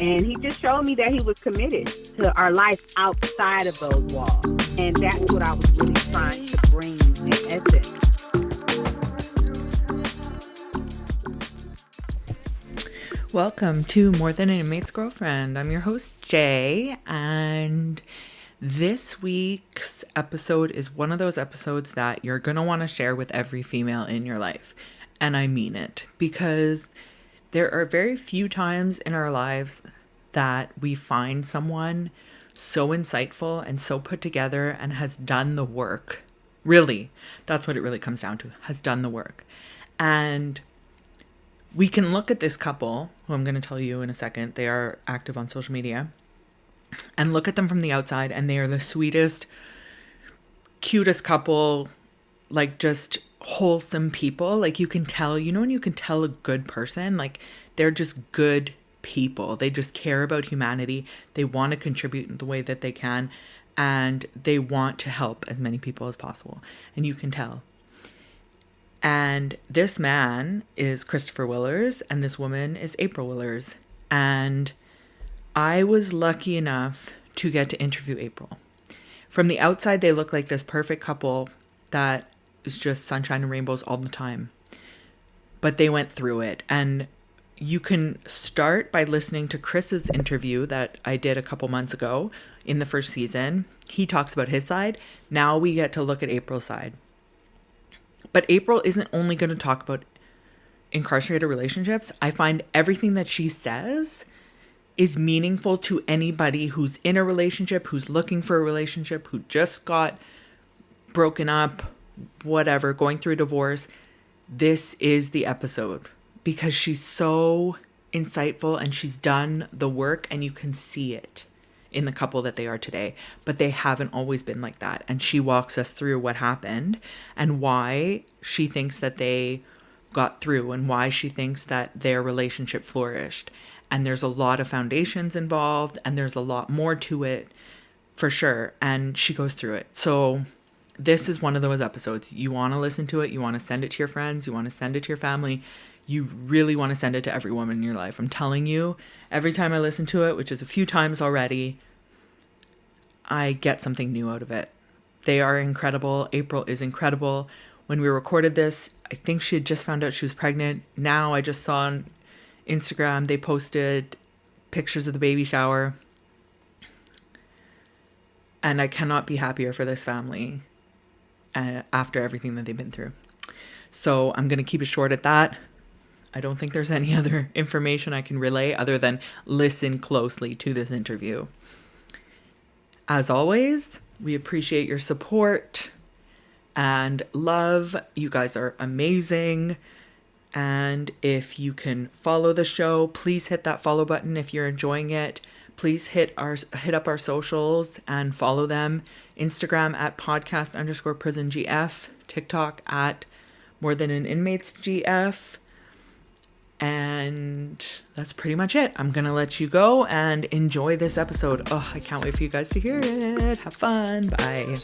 And he just showed me that he was committed to our life outside of those walls. And that's what I was really trying to bring in essence. Welcome to More Than an Inmate's Girlfriend. I'm your host, Jay, and this week's episode is one of those episodes that you're going to want to share with every female in your life. And I mean it, because there are very few times in our lives that we find someone so insightful and so put together and has done the work. Really, that's what it really comes down to, has done the work. And we can look at this couple, who I'm going to tell you in a second, they are active on social media, and look at them from the outside, and they are the sweetest, cutest couple, like just wholesome people. Like you can tell, you know when you can tell a good person, like they're just good people. They just care about humanity. They want to contribute in the way that they can, and they want to help as many people as possible. And you can tell. And this man is Christopher Willars, and this woman is April Willars. And I was lucky enough to get to interview April. From the outside, they look like this perfect couple that is just sunshine and rainbows all the time. But they went through it. And you can start by listening to Chris's interview that I did a couple months ago in the first season. He talks about his side. Now we get to look at April's side. But April isn't only going to talk about incarcerated relationships. I find everything that she says is meaningful to anybody who's in a relationship, who's looking for a relationship, who just got broken up, whatever, going through a divorce. This is the episode because she's so insightful and she's done the work, and you can see it in the couple that they are today, but they haven't always been like that. And she walks us through what happened and why she thinks that they got through and why she thinks that their relationship flourished. And there's a lot of foundations involved, and there's a lot more to it for sure. And she goes through it. So this is one of those episodes. You want to listen to it. You want to send it to your friends. You want to send it to your family. You really want to send it to every woman in your life. I'm telling you, every time I listen to it, which is a few times already, I get something new out of it. They are incredible. April is incredible. When we recorded this, I think she had just found out she was pregnant. Now I just saw on Instagram, they posted pictures of the baby shower. And I cannot be happier for this family after everything that they've been through. So I'm going to keep it short at that. I don't think there's any other information I can relay other than listen closely to this interview. As always, we appreciate your support and love. You guys are amazing. And if you can follow the show, please hit that follow button if you're enjoying it. Please hit up our socials and follow them. Instagram at podcast_prisongf, TikTok at More Than an Inmate's GF. And that's pretty much it. I'm going to let you go and enjoy this episode. Oh, I can't wait for you guys to hear it. Have fun. Bye.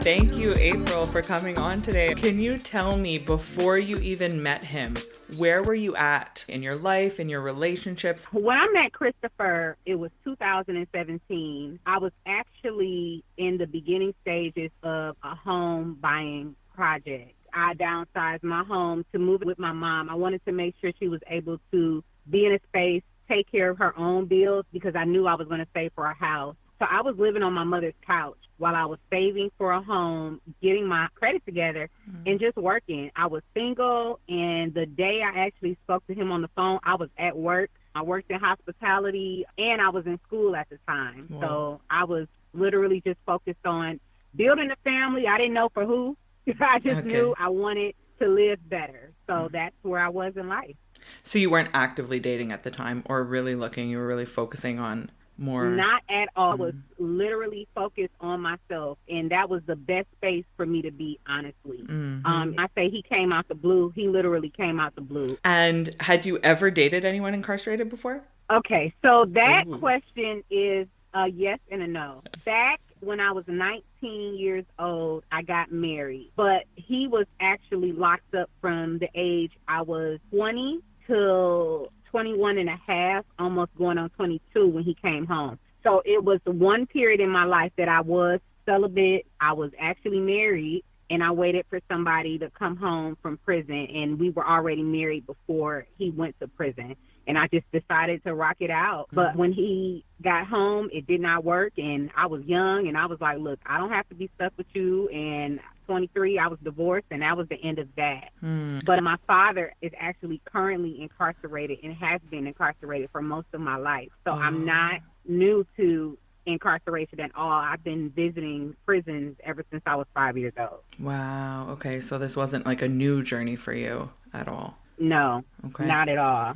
Thank you, April, for coming on today. Can you tell me, before you even met him, where were you at in your life, in your relationships? When I met Christopher, it was 2017. I was actually in the beginning stages of a home buying project. I downsized my home to move with my mom. I wanted to make sure she was able to be in a space, take care of her own bills, because I knew I was going to save for a house. So I was living on my mother's couch while I was saving for a home, getting my credit together, and just working. I was single, and the day I actually spoke to him on the phone, I was at work. I worked in hospitality, and I was in school at the time. Wow. So I was literally just focused on building a family. I didn't know for who. I just knew I wanted to live better. So that's where I was in life. So you weren't actively dating at the time or really looking? You were really focusing on more? Not at all. I was literally focused on myself, and that was the best space for me to be, honestly. I say he came out the blue. He literally came out the blue. And had you ever dated anyone incarcerated before? Okay, so that question is a yes and a no. Back When I was 19 years old, I got married, but he was actually locked up from the age I was 20 till 21 and a half, almost going on 22 when he came home. So it was the one period in my life that I was celibate. I was actually married, and I waited for somebody to come home from prison, and we were already married before he went to prison. And I just decided to rock it out. But when he got home, it did not work, and I was young, and I was like, look, I don't have to be stuck with you. And 23, I was divorced, and that was the end of that. But my father is actually currently incarcerated and has been incarcerated for most of my life. So I'm not new to incarceration at all. I've been visiting prisons ever since I was 5 years old. Wow. Okay. So this wasn't like a new journey for you at all. No, not at all.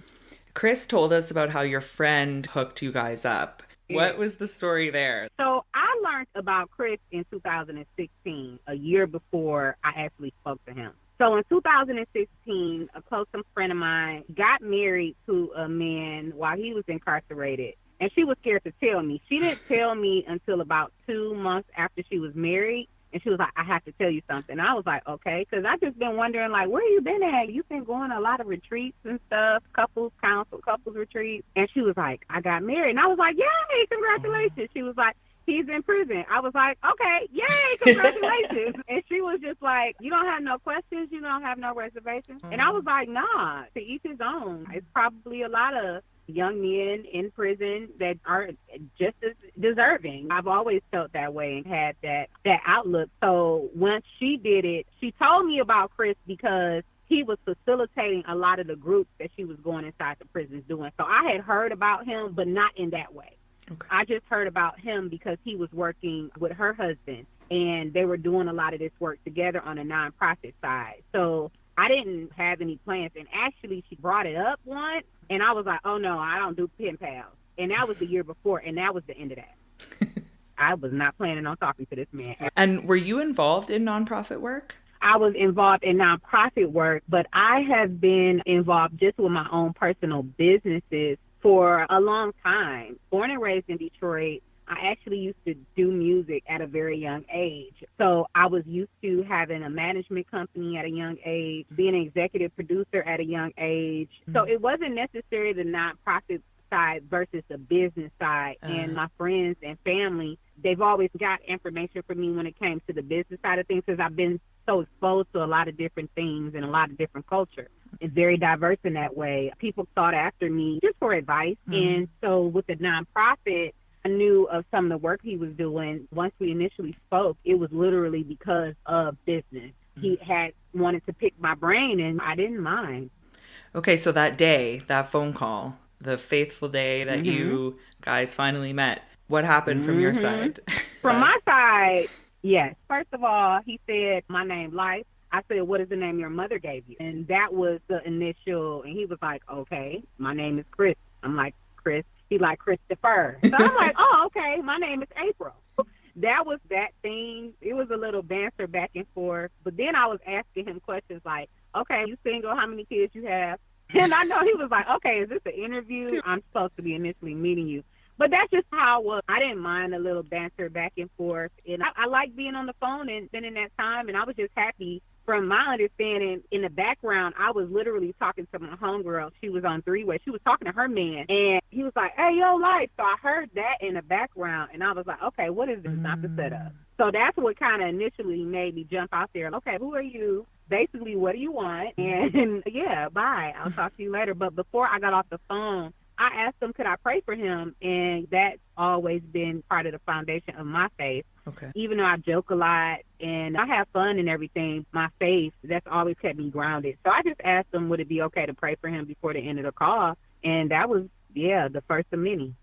Chris told us about how your friend hooked you guys up. What was the story there? So I learned about Chris in 2016, a year before I actually spoke to him. So in 2016, a close friend of mine got married to a man while he was incarcerated. And she was scared to tell me. She didn't tell me until about 2 months after she was married. And she was like, I have to tell you something. I was like, okay, because I just been wondering, like, where you been at? You've been going to a lot of retreats and stuff, couples council, couples retreats. And she was like, I got married. And I was like, yay, congratulations. She was like, he's in prison. I was like, okay, yay, congratulations. And she was just like, you don't have no questions? You don't have no reservations? And I was like, nah, to each his own. It's probably a lot of young men in prison that are just as deserving. I've always felt that way and had that outlook. So once she did it, she told me about Chris because he was facilitating a lot of the groups that she was going inside the prisons doing. So I had heard about him, but not in that way. Okay. I just heard about him because he was working with her husband, and they were doing a lot of this work together on a nonprofit side. So I didn't have any plans. And actually, she brought it up once, and I was like, oh, no, I don't do pen pals. And that was the year before, and that was the end of that. I was not planning on talking to this man. And were you involved in nonprofit work? I was involved in nonprofit work, but I have been involved just with my own personal businesses for a long time. Born and raised in Detroit, I actually used to do music at a very young age. So I was used to having a management company at a young age, being an executive producer at a young age. So it wasn't necessarily the nonprofit side versus the business side. And my friends and family, they've always got information from me when it came to the business side of things because I've been so exposed to a lot of different things and a lot of different culture. It's very diverse in that way. People sought after me just for advice. And so with the nonprofit, I knew of some of the work he was doing. Once we initially spoke, it was literally because of business. He had wanted to pick my brain, and I didn't mind. Okay, so that day, that phone call, the fateful day that you guys finally met, what happened from your side? From my side, yes. First of all, he said, my name, Life. I said, what is the name your mother gave you? And that was the initial, and he was like, okay, my name is Chris. I'm like, Chris. He like Christopher. So I'm like, oh, okay, my name is April. That was that thing. It was a little banter back and forth. But then I was asking him questions like, okay, you single? How many kids you have? And I know he was like, okay, is this an interview? I'm supposed to be initially meeting you. But that's just how it was. I didn't mind a little banter back and forth. And I like being on the phone and spending that time. And I was just happy. From my understanding, in the background, I was literally talking to my homegirl. She was on three-way. She was talking to her man. And he was like, hey, yo, Life. So I heard that in the background. And I was like, okay, what is this? Not the setup. So that's what kind of initially made me jump out there. Okay, who are you? Basically, what do you want? And yeah, bye. I'll talk to you later. But before I got off the phone, I asked him, could I pray for him? And that's always been part of the foundation of my faith. Okay. Even though I joke a lot and I have fun and everything, my faith, that's always kept me grounded. So I just asked him, would it be okay to pray for him before the end of the call? And that was, the first of many.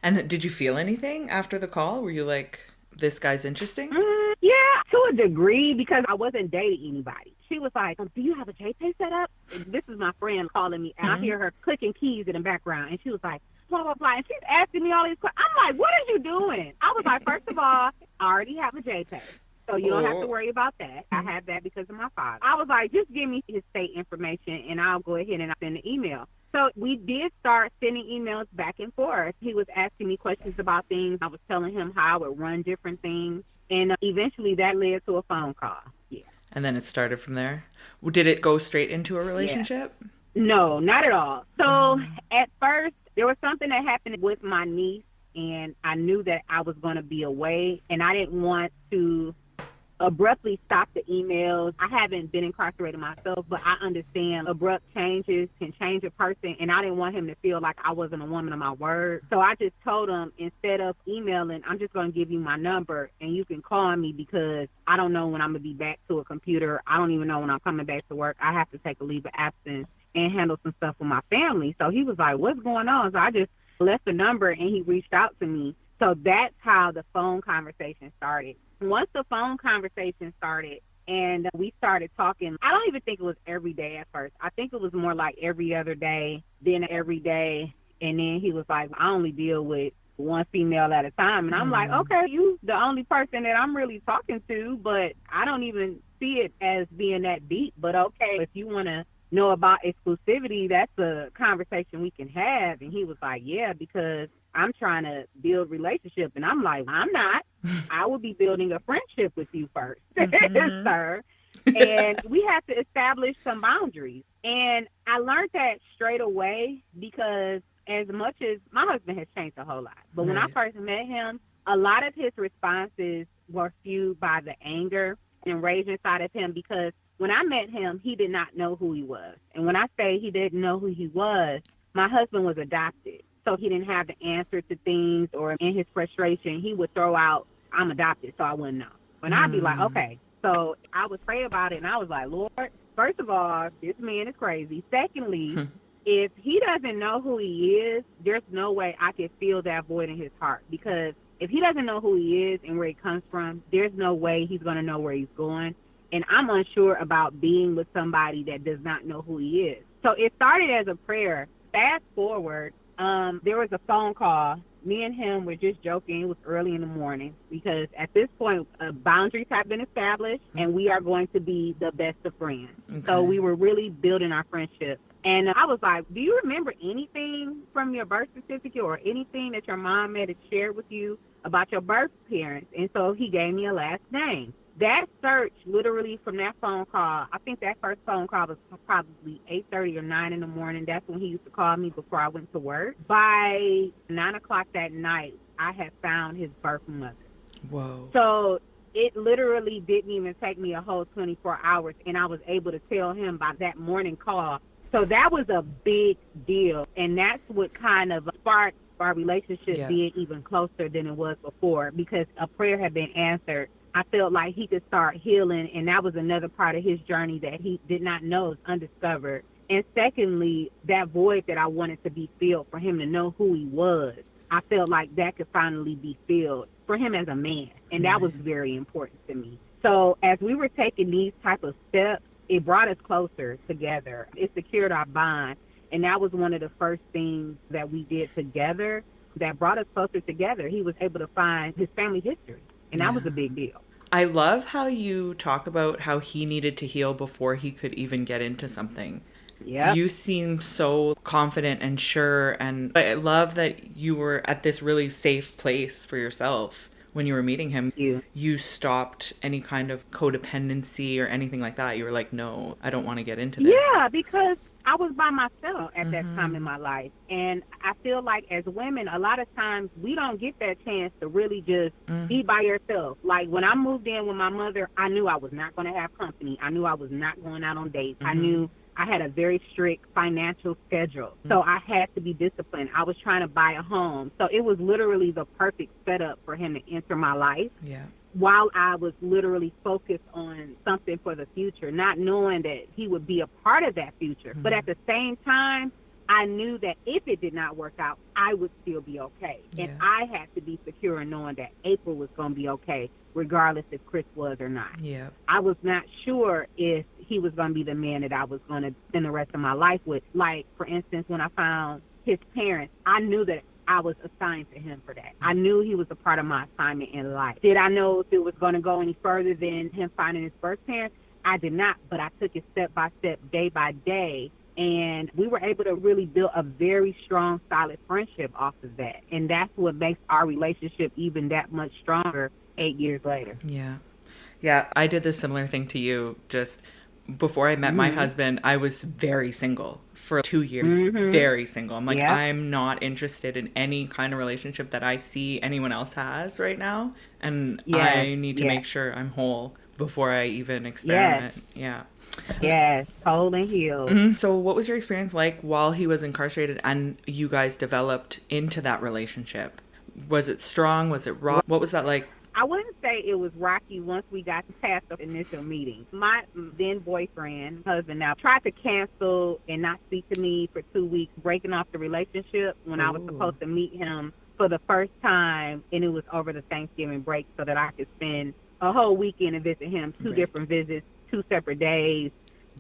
And did you feel anything after the call? Were you like, this guy's interesting? Yeah, to a degree, because I wasn't dating anybody. She was like, do you have a JPay set up? This is my friend calling me, and I hear her clicking keys in the background, and she was like, blah, blah, blah. And she's asking me all these questions. I'm like, what are you doing? I was like, first of all, I already have a JPay, so you don't have to worry about that. I have that because of my father. I was like, just give me his state information, and I'll go ahead and I'll send the email. So we did start sending emails back and forth. He was asking me questions about things. I was telling him how I would run different things. And eventually that led to a phone call. Yeah. And then it started from there. Did it go straight into a Yeah. relationship? No, not at all. So at first, there was something that happened with my niece, and I knew that I was going to be away, and I didn't want to abruptly stop the emails. I haven't been incarcerated myself, but I understand abrupt changes can change a person, and I didn't want him to feel like I wasn't a woman of my word. So I just told him, instead of emailing, I'm just going to give you my number, and you can call me because I don't know when I'm going to be back to a computer. I don't even know when I'm coming back to work. I have to take a leave of absence and handle some stuff with my family. So he was like, what's going on? So I just left the number, and he reached out to me. So that's how the phone conversation started. Once the phone conversation started and we started talking, I don't even think it was every day at first. I think it was more like every other day, then every day. And then he was like, I only deal with one female at a time. And I'm like, okay, you the only person that I'm really talking to, but I don't even see it as being that deep. But okay, if you want to know about exclusivity, that's a conversation we can have. And he was like, yeah, because I'm trying to build relationship. And I'm like, I'm not. I will be building a friendship with you first, sir. And we have to establish some boundaries. And I learned that straight away because as much as my husband has changed a whole lot, but when I first met him, a lot of his responses were fueled by the anger and rage inside of him, because when I met him, he did not know who he was. And when I say he didn't know who he was, my husband was adopted. So he didn't have the answer to things, or in his frustration, he would throw out, I'm adopted, so I wouldn't know. And I'd be like, okay. So I would pray about it, and I was like, Lord, first of all, this man is crazy. Secondly, if he doesn't know who he is, there's no way I can fill that void in his heart. Because if he doesn't know who he is and where he comes from, there's no way he's going to know where he's going. And I'm unsure about being with somebody that does not know who he is. So it started as a prayer. Fast forward, there was a phone call. Me and him were just joking. It was early in the morning because at this point, boundaries have been established and we are going to be the best of friends. Okay. So we were really building our friendship. And I was like, do you remember anything from your birth certificate or anything that your mom had shared with you about your birth parents? And so he gave me a last name. That search, literally from that phone call, I think that first phone call was probably 8:30 or 9 in the morning. That's when he used to call me before I went to work. By 9 o'clock that night, I had found his birth mother. Whoa. So it literally didn't even take me a whole 24 hours, and I was able to tell him by that morning call. So that was a big deal, and that's what kind of sparked our relationship being even closer than it was before, because a prayer had been answered. I felt like he could start healing, and that was another part of his journey that he did not know is undiscovered. And secondly, that void that I wanted to be filled, for him to know who he was, I felt like that could finally be filled for him as a man, and that was very important to me. So as we were taking these type of steps, it brought us closer together. It secured our bond, and that was one of the first things that we did together that brought us closer together. He was able to find his family history, and that was a big deal. I love how you talk about how he needed to heal before he could even get into something. Yeah. You seem so confident and sure, and I love that you were at this really safe place for yourself when you were meeting him. You stopped any kind of codependency or anything like that. You were like, no, I don't want to get into this. Yeah, because I was by myself at that time in my life. And I feel like as women, a lot of times we don't get that chance to really just be by yourself. Like when I moved in with my mother, I knew I was not going to have company. I knew I was not going out on dates. I knew I had a very strict financial schedule. So I had to be disciplined. I was trying to buy a home. So it was literally the perfect setup for him to enter my life. Yeah. While I was literally focused on something for the future, not knowing that he would be a part of that future. But at the same time, I knew that if it did not work out, I would still be okay. And I had to be secure in knowing that April was going to be okay, regardless if Chris was or not. Yeah. I was not sure if he was going to be the man that I was going to spend the rest of my life with. Like, for instance, when I found his parents, I knew that I was assigned to him for that. I knew he was a part of my assignment in life. Did I know if it was going to go any further than him finding his birth parents? I did not, but I took it step by step, day by day, And we were able to really build a very strong, solid friendship off of that. And that's what makes our relationship even that much stronger 8 years later. Yeah. Yeah, I did this similar thing to you. Just before I met my husband, I was very single for 2 years. Very single. I'm like, Yep. I'm not interested in any kind of relationship that I see anyone else has right now. And Yes. I need to make sure I'm whole before I even Yes. experiment. Yeah. Yes. Whole and healed. So, what was your experience like while he was incarcerated and you guys developed into that relationship? Was it strong? Was it raw? What was that like? I wouldn't say it was rocky once we got past the initial meeting. My then boyfriend, husband now, tried to cancel and not speak to me for 2 weeks, breaking off the relationship when I was supposed to meet him for the first time, and it was over the Thanksgiving break so that I could spend a whole weekend and visit him, two different visits, 2 separate days.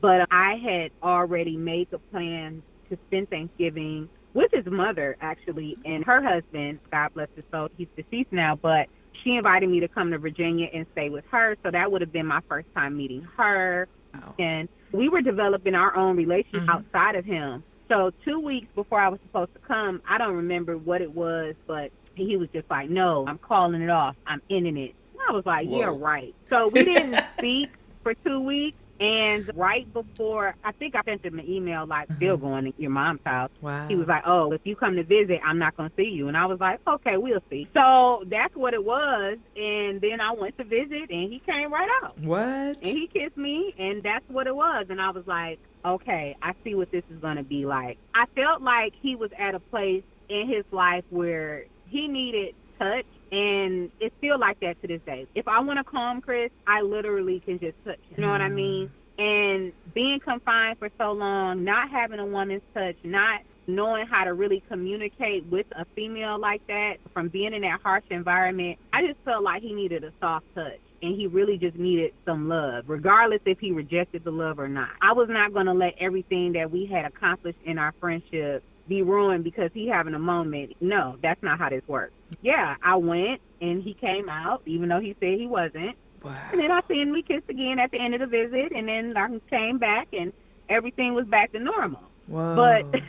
But I had already made the plan to spend Thanksgiving with his mother, actually, and her husband, God bless his soul, he's deceased now, but she invited me to come to Virginia and stay with her. So that would have been my first time meeting her. Wow. And we were developing our own relationship outside of him. So 2 weeks before I was supposed to come, I don't remember what it was, but he was just like, no, I'm calling it off. I'm ending it. And I was like, yeah, right. So we didn't speak for 2 weeks. And right before, I think I sent him an email, like, still going to your mom's house. Wow. He was like, oh, if you come to visit, I'm not going to see you. And I was like, okay, we'll see. So that's what it was. And then I went to visit, and he came right out. What? And he kissed me, and that's what it was. And I was like, okay, I see what this is going to be like. I felt like he was at a place in his life where he needed touch. And it's still like that to this day. If I want to calm Chris, I literally can just touch him. You know what I mean? And being confined for so long, not having a woman's touch, not knowing how to really communicate with a female like that, from being in that harsh environment, I just felt like he needed a soft touch. And he really just needed some love, regardless if he rejected the love or not. I was not going to let everything that we had accomplished in our friendship be ruined because he having a moment. No, that's not how this works. Yeah, I went, and he came out, even though he said he wasn't. Wow. And then I seen we kissed again at the end of the visit, and then I came back, and everything was back to normal. Whoa. But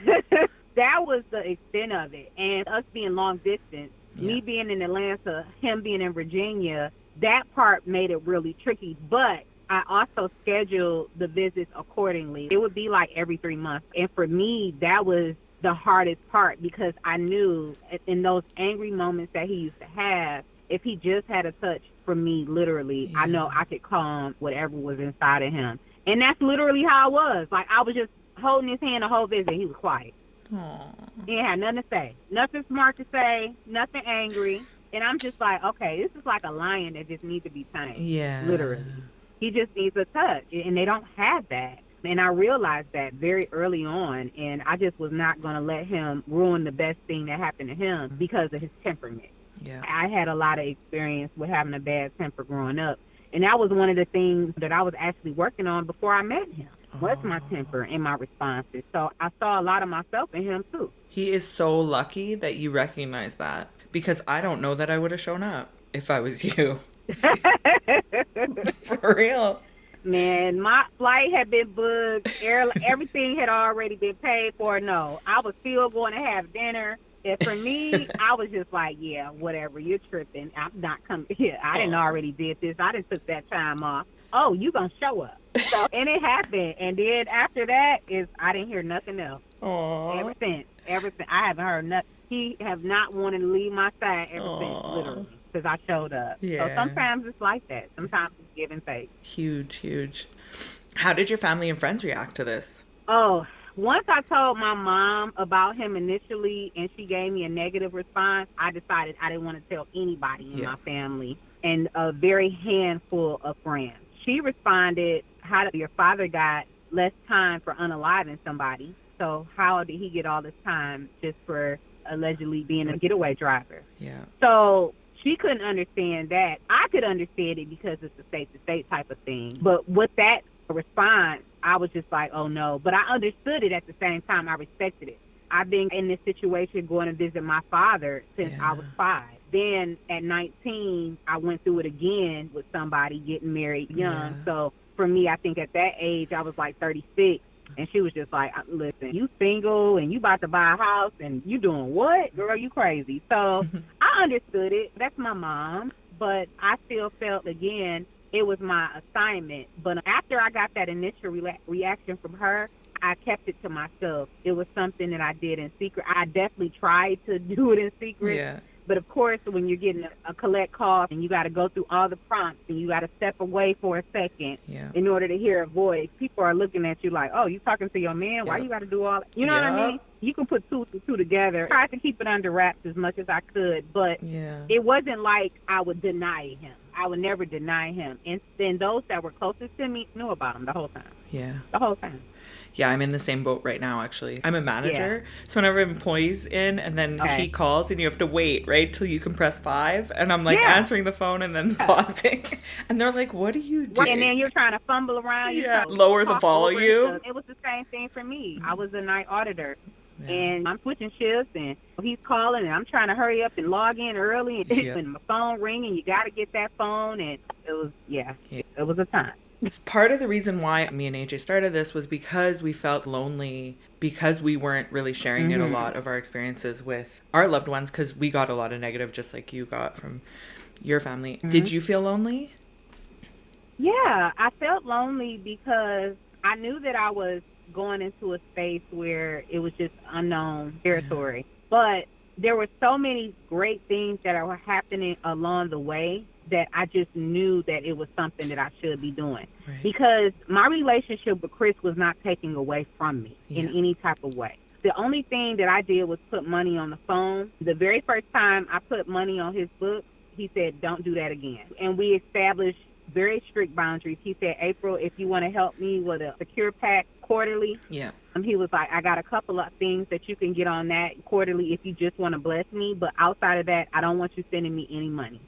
that was the extent of it. And us being long distance, me being in Atlanta, him being in Virginia, that part made it really tricky. But I also scheduled the visits accordingly. It would be like every 3 months. And for me, that was the hardest part, because I knew in those angry moments that he used to have, if he just had a touch from me, literally, I know I could calm whatever was inside of him. And that's literally how I was. Like, I was just holding his hand the whole visit. He was quiet. Aww. He had nothing to say. Nothing smart to say. Nothing angry. And I'm just like, okay, this is like a lion that just needs to be tamed. Yeah. Literally. He just needs a touch. And they don't have that. And I realized that very early on, and I just was not going to let him ruin the best thing that happened to him because of his temperament. Yeah. I had a lot of experience with having a bad temper growing up, and that was one of the things that I was actually working on before I met him, was my temper and my responses. So I saw a lot of myself in him, too. He is so lucky that you recognize that, because I don't know that I would have shown up if I was you. For real. Man, my flight had been booked. Everything had already been paid for. No, I was still going to have dinner. And for me, I was just like, yeah, whatever. You're tripping. I'm not coming here. I didn't already did this. I didn't took that time off. Oh, you going to show up. So, and it happened. And then after that I didn't hear nothing else. Aww. Ever since. I haven't heard nothing. He have not wanted to leave my side ever since, literally. Because I showed up. Yeah. So sometimes it's like that. Sometimes it's give and take. Huge. How did your family and friends react to this? Oh, once I told my mom about him initially and she gave me a negative response, I decided I didn't want to tell anybody in my family, and a very handful of friends. She responded, how did your father got less time for unaliving somebody? So how did he get all this time just for allegedly being a getaway driver? Yeah. So she couldn't understand that. I could understand it because it's a state-to-state type of thing. But with that response, I was just like, oh, no. But I understood it at the same time. I respected it. I've been in this situation going to visit my father since I was 5. Then at 19, I went through it again with somebody getting married young. So for me, I think at that age, I was like 36. And she was just like, listen, you single and you about to buy a house and you doing what? Girl, you crazy. So I understood it. That's my mom. But I still felt, again, it was my assignment. But after I got that initial reaction from her, I kept it to myself. It was something that I did in secret. I definitely tried to do it in secret. Yeah. But of course, when you're getting a collect call and you got to go through all the prompts and you got to step away for a second in order to hear a voice, people are looking at you like, oh, you talking to your man? Why you got to do all that? You know what I mean? You can put two to two together. I tried to keep it under wraps as much as I could, but it wasn't like I would deny him. I would never deny him. And then those that were closest to me knew about him the whole time. Yeah. The whole time. Yeah, I'm in the same boat right now, actually. I'm a manager, so whenever an employee's in and then he calls and you have to wait, right, till you can press 5, and I'm like answering the phone and then pausing, and they're like, what are you doing? Right, and then you're trying to fumble around. Lower the volume. It was the same thing for me. I was a night auditor. And I'm switching shifts, and he's calling, and I'm trying to hurry up and log in early, and my phone ringing, you got to get that phone, and it was, it was a time. Part of the reason why me and AJ started this was because we felt lonely, because we weren't really sharing it a lot of our experiences with our loved ones, because we got a lot of negative just like you got from your family. Did you feel lonely? Yeah, I felt lonely because I knew that I was going into a space where it was just unknown territory. But there were so many great things that were happening along the way that I just knew that it was something that I should be doing. Right. Because my relationship with Chris was not taking away from me in any type of way. The only thing that I did was put money on the phone. The very first time I put money on his book, he said, don't do that again. And we established very strict boundaries. He said, April, if you want to help me with a secure pack quarterly, he was like, I got a couple of things that you can get on that quarterly if you just want to bless me. But outside of that, I don't want you sending me any money.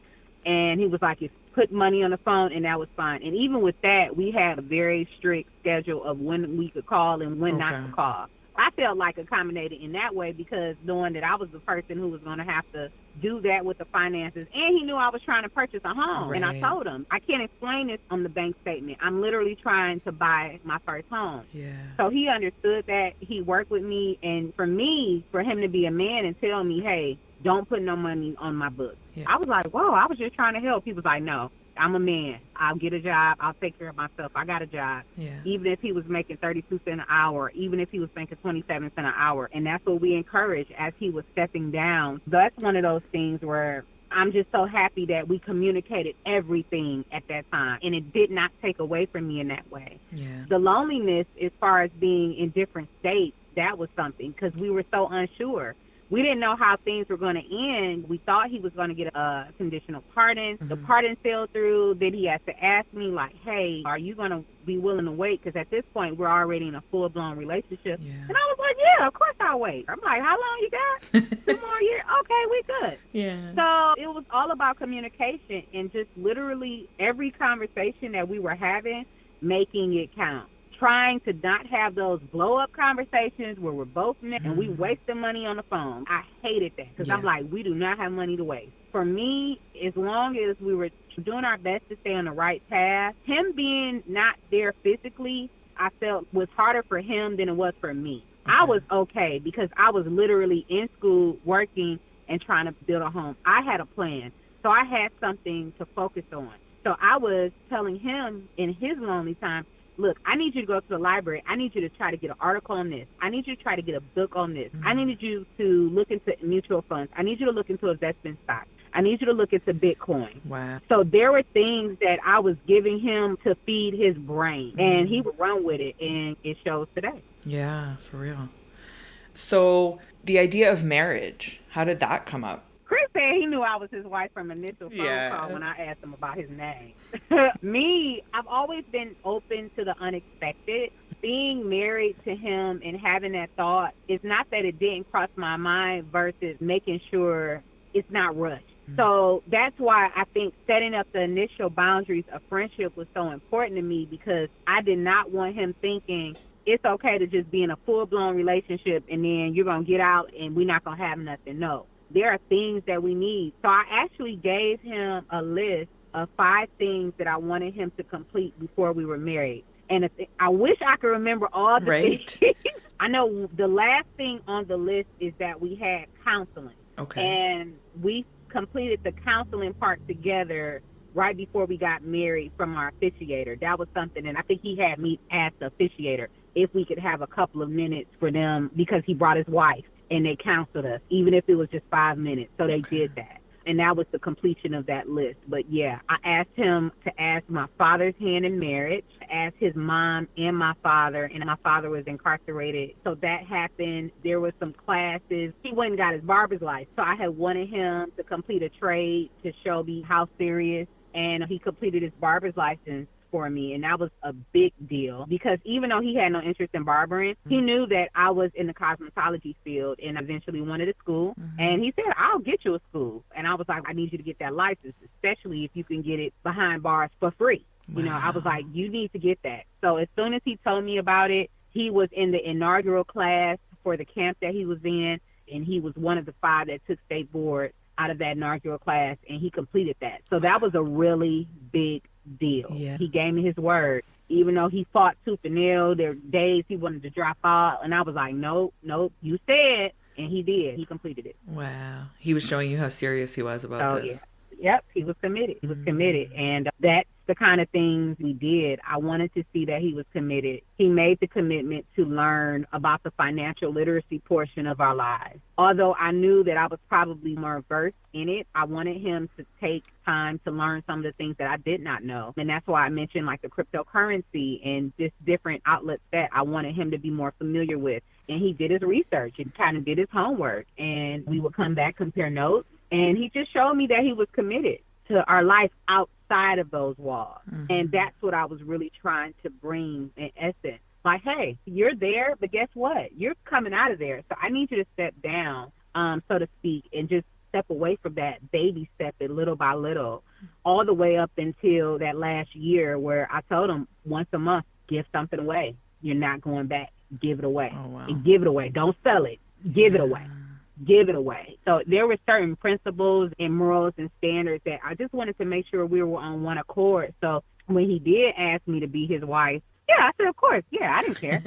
And he was like, you put money on the phone, and that was fine. And even with that, we had a very strict schedule of when we could call and when not to call. I felt like accommodated in that way because knowing that I was the person who was going to have to do that with the finances. And he knew I was trying to purchase a home. Right. And I told him, I can't explain this on the bank statement. I'm literally trying to buy my first home. Yeah. So he understood that. He worked with me. And for me, for him to be a man and tell me, hey, don't put no money on my book. Yeah. I was like, whoa, I was just trying to help. He was like, no, I'm a man. I'll get a job. I'll take care of myself. I got a job. Yeah. Even if he was making 32 cents an hour, even if he was making 27 cents an hour. And that's what we encouraged as he was stepping down. That's one of those things where I'm just so happy that we communicated everything at that time. And it did not take away from me in that way. Yeah. The loneliness as far as being in different states, that was something because we were so unsure. We didn't know how things were going to end. We thought he was going to get a conditional pardon. The pardon fell through. Then he had to ask me, like, hey, are you going to be willing to wait? Because at this point, we're already in a full-blown relationship. Yeah. And I was like, yeah, of course I'll wait. I'm like, how long you got? 2 more years? Okay, we good. Yeah. So it was all about communication and just literally every conversation that we were having, making it count. Trying to not have those blow-up conversations where we're both and we waste the money on the phone. I hated that because I'm like, we do not have money to waste. For me, as long as we were doing our best to stay on the right path, him being not there physically, I felt was harder for him than it was for me. Okay. I was okay because I was literally in school working and trying to build a home. I had a plan, so I had something to focus on. So I was telling him in his lonely time, look, I need you to go to the library. I need you to try to get an article on this. I need you to try to get a book on this. I need you to look into mutual funds. I need you to look into investment stocks. I need you to look into Bitcoin. Wow. So there were things that I was giving him to feed his brain, and he would run with it, and it shows today. Yeah, for real. So the idea of marriage, how did that come up? Chris said he knew I was his wife from initial phone call when I asked him about his name. Me, I've always been open to the unexpected. Being married to him and having that thought, it's not that it didn't cross my mind versus making sure it's not rushed. So that's why I think setting up the initial boundaries of friendship was so important to me because I did not want him thinking it's okay to just be in a full-blown relationship and then you're going to get out and we're not going to have nothing. No. There are things that we need. So I actually gave him a list of 5 things that I wanted him to complete before we were married. And I wish I could remember all the Right. things. I know the last thing on the list is that we had counseling. Okay. And we completed the counseling part together right before we got married from our officiator. That was something, and I think he had me ask the officiator if we could have a couple of minutes for them because he brought his wife and they counseled us, even if it was just 5 minutes. So they did that. And that was the completion of that list. But yeah, I asked him to ask my father's hand in marriage, asked his mom and my father, and my father was incarcerated. So that happened. There were some classes. He went and got his barber's license. So I had wanted him to complete a trade to show me how serious, and he completed his barber's license for me, and that was a big deal because even though he had no interest in barbering, he knew that I was in the cosmetology field and eventually wanted a school. And he said, I'll get you a school. And I was like, I need you to get that license, especially if you can get it behind bars for free. You know, I was like, you need to get that. So as soon as he told me about it, he was in the inaugural class for the camp that he was in, and he was one of the 5 that took state board out of that inaugural class, and he completed that. So that was a really big deal. Yeah. He gave me his word. Even though he fought tooth and nail, there were days he wanted to drop out, and I was like, nope, you said, and he did. He completed it. Wow. He was showing you how serious he was about this. Yeah. Yep, he was committed. He was committed, and that's the kind of things we did. I wanted to see that he was committed. He made the commitment to learn about the financial literacy portion of our lives. Although I knew that I was probably more versed in it, I wanted him to take time to learn some of the things that I did not know. And that's why I mentioned like the cryptocurrency and just different outlets that I wanted him to be more familiar with. And he did his research and kind of did his homework. And we would come back, compare notes. And he just showed me that he was committed to our life outside of those walls. And that's what I was really trying to bring in essence. Like, hey, you're there, but guess what? You're coming out of there. So I need you to step down, so to speak, and just step away from that baby step it little by little, all the way up until that last year where I told him once a month, give something away. You're not going back. Give it away. Oh, wow. And give it away. Don't sell it. Give it away. Give it away. So there were certain principles and morals and standards that I just wanted to make sure we were on one accord. So when he did ask me to be his wife, yeah, I said, of course. Yeah, I didn't care.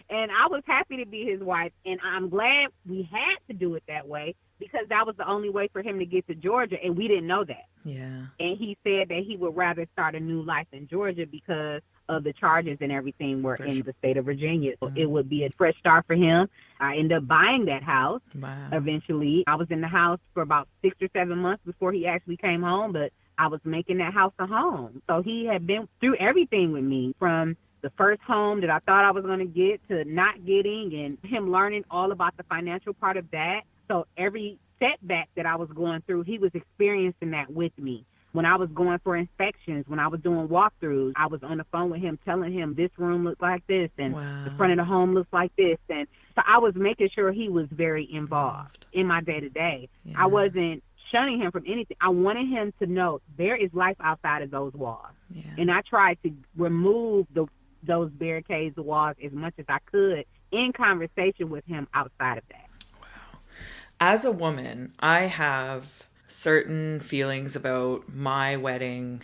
And I was happy to be his wife. And I'm glad we had to do it that way because that was the only way for him to get to Georgia. And we didn't know that. Yeah. And he said that he would rather start a new life in Georgia because of the charges and everything were in the state of Virginia. So it would be a fresh start for him. I ended up buying that house. Wow. Eventually. I was in the house for about 6 or 7 months before he actually came home, but I was making that house a home. So he had been through everything with me, from the first home that I thought I was going to get to not getting, and him learning all about the financial part of that. So every setback that I was going through, he was experiencing that with me. When I was going for inspections, when I was doing walkthroughs, I was on the phone with him telling him this room looks like this and the front of the home looks like this. And so I was making sure he was very involved in my day-to-day. Yeah. I wasn't shunning him from anything. I wanted him to know there is life outside of those walls. Yeah. And I tried to remove those barricades, the walls, as much as I could in conversation with him outside of that. Wow. As a woman, I have certain feelings about my wedding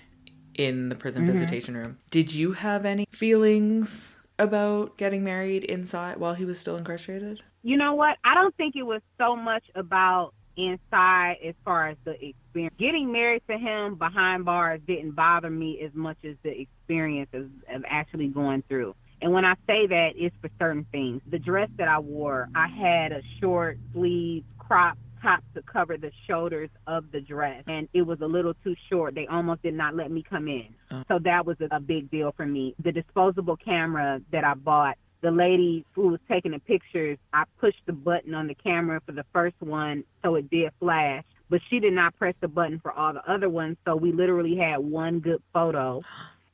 in the prison visitation room. Did you have any feelings about getting married inside while he was still incarcerated? You know what? I don't think it was so much about inside as far as the experience. Getting married to him behind bars didn't bother me as much as the experience of actually going through. And when I say that, it's for certain things. The dress that I wore, I had a short sleeve crop top to cover the shoulders of the dress, and it was a little too short. They almost did not let me come in. So that was a big deal for me. The disposable camera that I bought, the lady who was taking the pictures, I pushed the button on the camera for the first one so it did flash, but she did not press the button for all the other ones, so we literally had one good photo,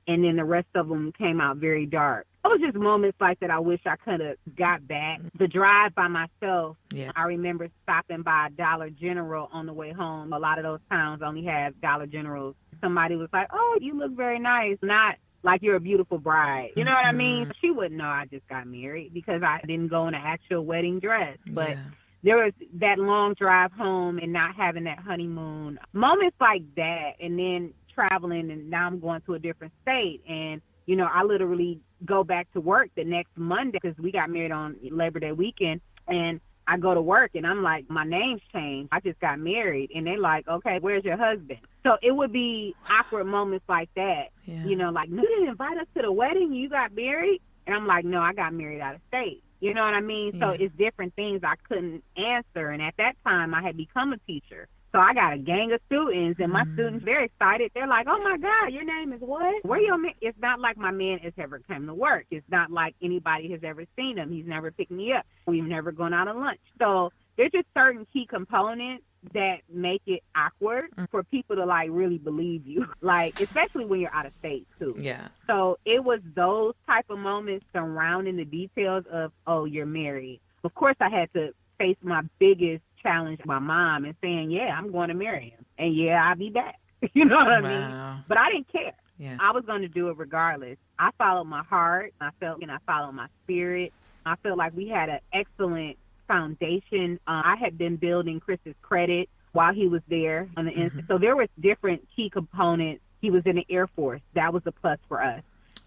and then the rest of them came out very dark. It was just moments like that I wish I could have got back. The drive by myself, I remember stopping by Dollar General on the way home. A lot of those towns only have Dollar Generals. Somebody was like, oh, you look very nice. Not like you're a beautiful bride. You know what I mean? She wouldn't know I just got married because I didn't go in an actual wedding dress. But there was that long drive home and not having that honeymoon. Moments like that, and then traveling, and now I'm going to a different state, and I literally go back to work the next Monday because we got married on Labor Day weekend. And I go to work and I'm like, my name's changed. I just got married. And they're like, okay, where's your husband? So it would be awkward moments like that. Yeah. Like, no, you didn't invite us to the wedding. You got married. And I'm like, no, I got married out of state. You know what I mean? Yeah. So it's different things I couldn't answer. And at that time, I had become a teacher. So I got a gang of students, and my students, they're excited. They're like, oh, my God, your name is what? Where your man? It's not like my man has ever come to work. It's not like anybody has ever seen him. He's never picked me up. We've never gone out on lunch. So there's just certain key components that make it awkward for people to, like, really believe you, like, especially when you're out of state, too. Yeah. So it was those type of moments surrounding the details of, oh, you're married. Of course, I had to face my biggest challenge, my mom, and saying, yeah, I'm going to marry him. And, yeah, I'll be back. You know what I mean? But I didn't care. Yeah. I was going to do it regardless. I followed my heart. I followed my spirit. I felt like we had an excellent foundation. I had been building Chris's credit while he was there on the inside. So there was different key components. He was in the Air Force. That was a plus for us.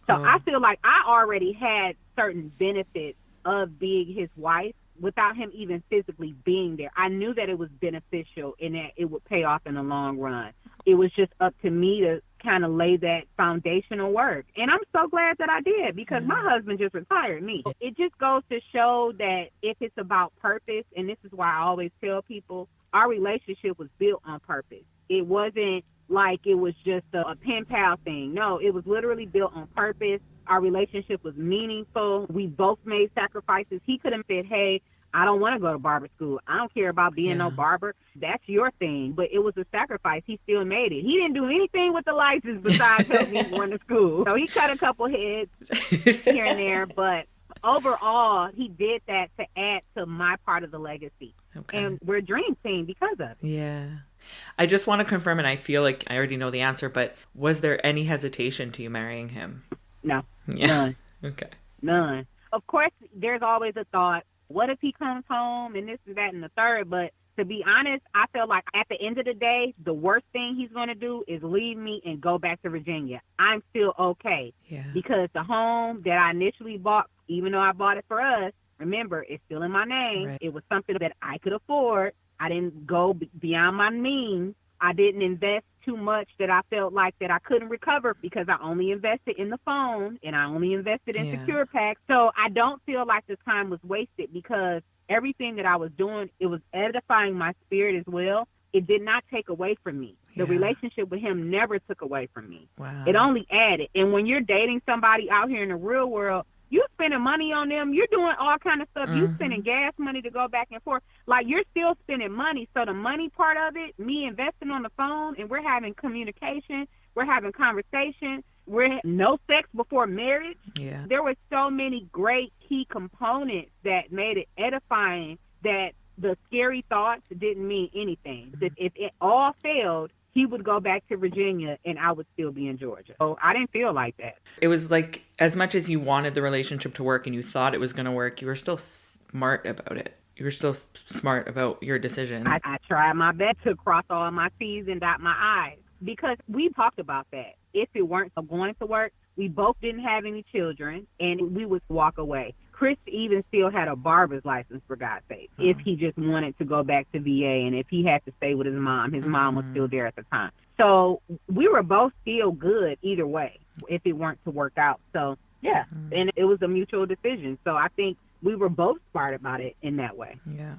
So I feel like I already had certain benefits of being his wife without him even physically being there. I knew that it was beneficial and that it would pay off in the long run. It was just up to me to kind of lay that foundational work. And I'm so glad that I did, because my husband just retired me. It just goes to show that if it's about purpose, and this is why I always tell people, our relationship was built on purpose. It wasn't like it was just a pen pal thing. No, it was literally built on purpose. Our relationship was meaningful. We both made sacrifices. He could have said, hey, I don't want to go to barber school. I don't care about being no barber. That's your thing. But it was a sacrifice. He still made it. He didn't do anything with the license besides help me going to school. So he cut a couple heads here and there. But overall, he did that to add to my part of the legacy. Okay. And we're a dream team because of it. Yeah. I just want to confirm, and I feel like I already know the answer, but was there any hesitation to you marrying him? No. Yeah. None. Okay. None. Of course, there's always a thought, what if he comes home and this and that and the third? But to be honest, I feel like at the end of the day, the worst thing he's going to do is leave me and go back to Virginia. I'm still okay. Yeah. Because the home that I initially bought, even though I bought it for us, remember, it's still in my name. Right. It was something that I could afford. I didn't go beyond my means. I didn't invest too much that I felt like that I couldn't recover, because I only invested in the phone and I only invested in Secure Packs. So I don't feel like the time was wasted, because everything that I was doing, it was edifying my spirit as well. It did not take away from me. The relationship with him never took away from me. Wow. It only added. And when you're dating somebody out here in the real world, you're spending money on them. You're doing all kind of stuff. You're spending gas money to go back and forth. Like, you're still spending money. So the money part of it, me investing on the phone, and we're having communication, we're having conversation, we're no sex before marriage. Yeah. There were so many great key components that made it edifying, that the scary thoughts didn't mean anything. If it all failed, he would go back to Virginia and I would still be in Georgia. So I didn't feel like that. It was like, as much as you wanted the relationship to work and you thought it was going to work, you were still smart about it. You were still smart about your decision. I tried my best to cross all my T's and dot my I's, because we talked about that. If it weren't going to work, we both didn't have any children, and we would walk away. Chris even still had a barber's license, for God's sake, if he just wanted to go back to VA, and if he had to stay with his mom. His mom was still there at the time. So we were both still good either way if it weren't to work out. So, yeah, and it was a mutual decision. So I think we were both smart about it in that way. Yeah.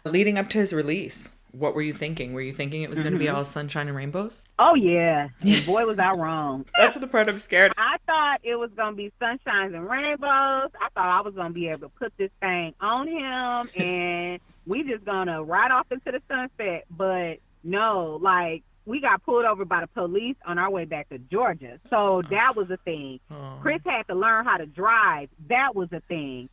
Leading up to his release, what were you thinking? Were you thinking it was going to be all sunshine and rainbows? Oh, yeah. And boy, was I wrong. That's the part I'm scared of. I thought it was going to be sunshines and rainbows. I thought I was going to be able to put this thing on him and we just going to ride off into the sunset. But no, like, we got pulled over by the police on our way back to Georgia. So that was a thing. Chris had to learn how to drive. That was a thing.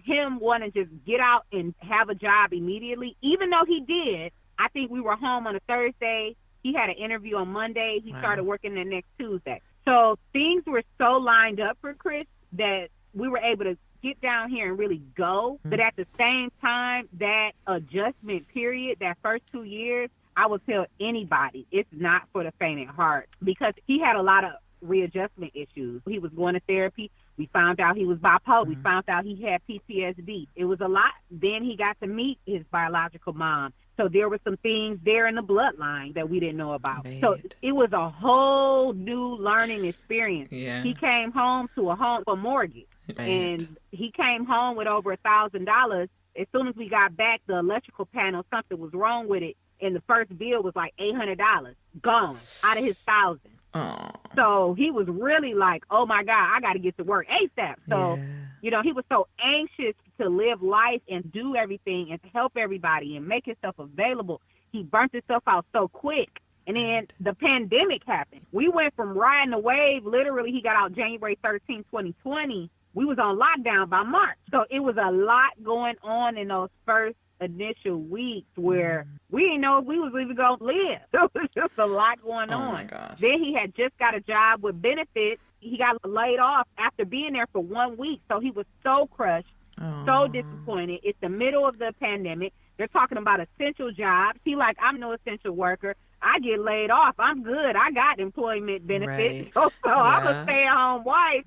Him wanting to just get out and have a job immediately, even though he did. I think we were home on a Thursday. He had an interview on Monday. He started working the next Tuesday. So things were so lined up for Chris that we were able to get down here and really go. But at the same time, that adjustment period, that first 2 years, I would tell anybody it's not for the faint at heart, because he had a lot of readjustment issues. He was going to therapy. We found out he was bipolar. We found out he had PTSD. It was a lot. Then he got to meet his biological mom. So there were some things there in the bloodline that we didn't know about. Right. So it was a whole new learning experience. Yeah. He came home to a home for mortgage. Right. And he came home with over $1,000. As soon as we got back, the electrical panel, something was wrong with it. And the first bill was like $800 gone out of his $1,000. Oh. So he was really like, oh my God, I got to get to work ASAP. So, he was so anxious to live life and do everything and to help everybody and make himself available. He burnt himself out so quick. And then the pandemic happened. We went from riding the wave. Literally, he got out January 13, 2020. We was on lockdown by March. So it was a lot going on in those first initial weeks where we didn't know if we was even going to live. There was just a lot going on. My gosh. Then he had just got a job with benefits. He got laid off after being there for 1 week. So he was so crushed, so disappointed. It's the middle of the pandemic. They're talking about essential jobs. He like, I'm no essential worker. I get laid off. I'm good. I got employment benefits. Right. So I'm a stay-at-home wife.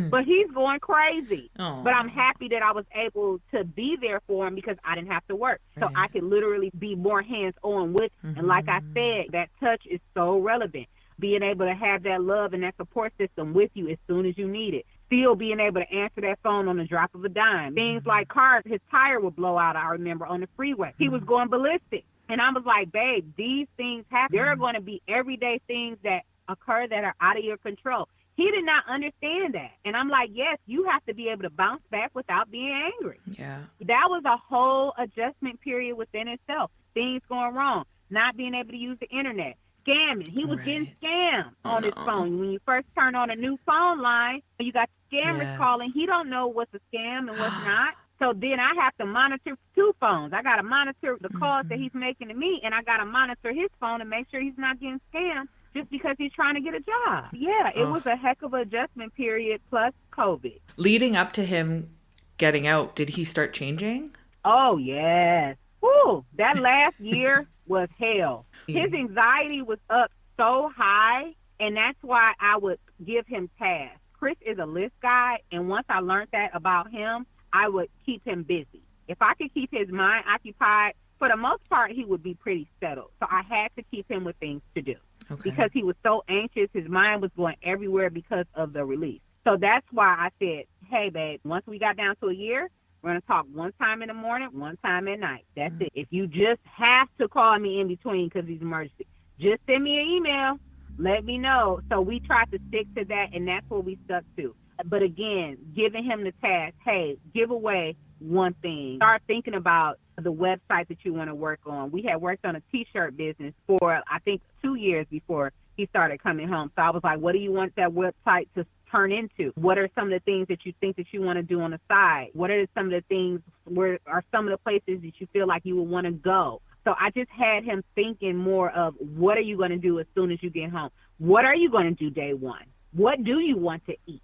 But he's going crazy. But I'm happy that I was able to be there for him because I didn't have to work. So I could literally be more hands-on with him. And like I said, that touch is so relevant. Being able to have that love and that support system with you as soon as you need it. Still being able to answer that phone on the drop of a dime. Things like cars, his tire would blow out, I remember, on the freeway. He was going ballistic. And I was like, babe, these things happen. There are going to be everyday things that occur that are out of your control. He did not understand that. And I'm like, yes, you have to be able to bounce back without being angry. Yeah. That was a whole adjustment period within itself. Things going wrong, not being able to use the internet, scamming. He was getting scammed on his phone. When you first turn on a new phone line, you got scammers calling. He don't know what's a scam and what's not. So then I have to monitor 2 phones. I got to monitor the calls that he's making to me, and I got to monitor his phone and make sure he's not getting scammed just because he's trying to get a job. Yeah, it was a heck of an adjustment period plus COVID. Leading up to him getting out, did he start changing? Oh, yes. Whew, that last year was hell. His anxiety was up so high, and that's why I would give him tasks. Chris is a list guy, and once I learned that about him, I would keep him busy. If I could keep his mind occupied, for the most part, he would be pretty settled. So I had to keep him with things to do because he was so anxious. His mind was going everywhere because of the release. So that's why I said, hey, babe, once we got down to a year, we're going to talk one time in the morning, one time at night. That's it. If you just have to call me in between because he's emergency, just send me an email. Let me know. So we tried to stick to that, and that's what we stuck to. But again, giving him the task, hey, give away one thing. Start thinking about the website that you want to work on. We had worked on a T-shirt business for, I think, 2 years before he started coming home. So I was like, what do you want that website to turn into? What are some of the things that you think that you want to do on the side? What are some of the things, where are some of the places that you feel like you would want to go? So I just had him thinking more of what are you going to do as soon as you get home? What are you going to do day one? What do you want to eat?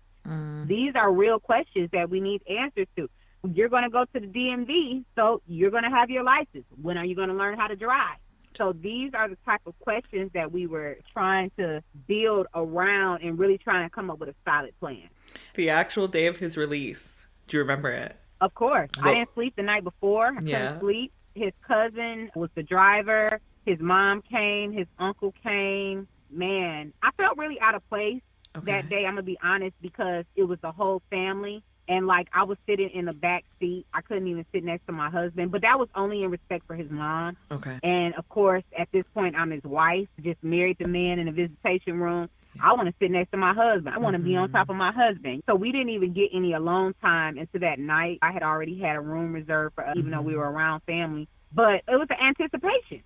These are real questions that we need answers to. You're going to go to the DMV, so you're going to have your license. When are you going to learn how to drive? So these are the type of questions that we were trying to build around and really trying to come up with a solid plan. The actual day of his release, do you remember it? Of course. I didn't sleep the night before. I couldn't sleep. His cousin was the driver. His mom came. His uncle came. Man, I felt really out of place that day, I'm going to be honest, because it was the whole family. And, like, I was sitting in the back seat. I couldn't even sit next to my husband. But that was only in respect for his mom. Okay. And, of course, at this point, I'm his wife, just married the man in the visitation room. I want to sit next to my husband. I want to be on top of my husband. So we didn't even get any alone time into that night. I had already had a room reserved for us, even though we were around family. But it was an anticipation.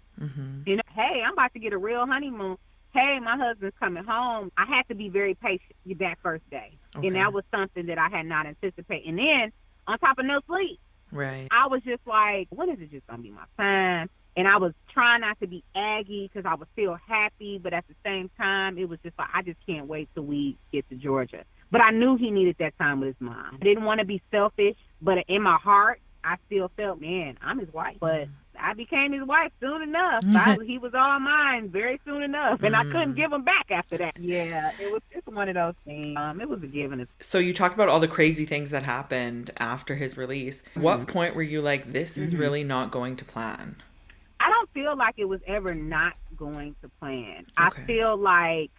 You know, hey, I'm about to get a real honeymoon. Hey, my husband's coming home. I had to be very patient that first day. And that was something that I had not anticipated. And then, on top of no sleep, I was just like, when is it just going to be my time? And I was trying not to be aggy because I was still happy. But at the same time, it was just like, I just can't wait till we get to Georgia. But I knew he needed that time with his mom. I didn't want to be selfish, but in my heart, I still felt, man, I'm his wife. But I became his wife soon enough. He was all mine very soon enough, and I couldn't give him back after that. Yeah, it was just one of those things. It was a given. So you talked about all the crazy things that happened after his release. What point were you like, this is really not going to plan? I don't feel like it was ever not going to plan. Okay. I feel like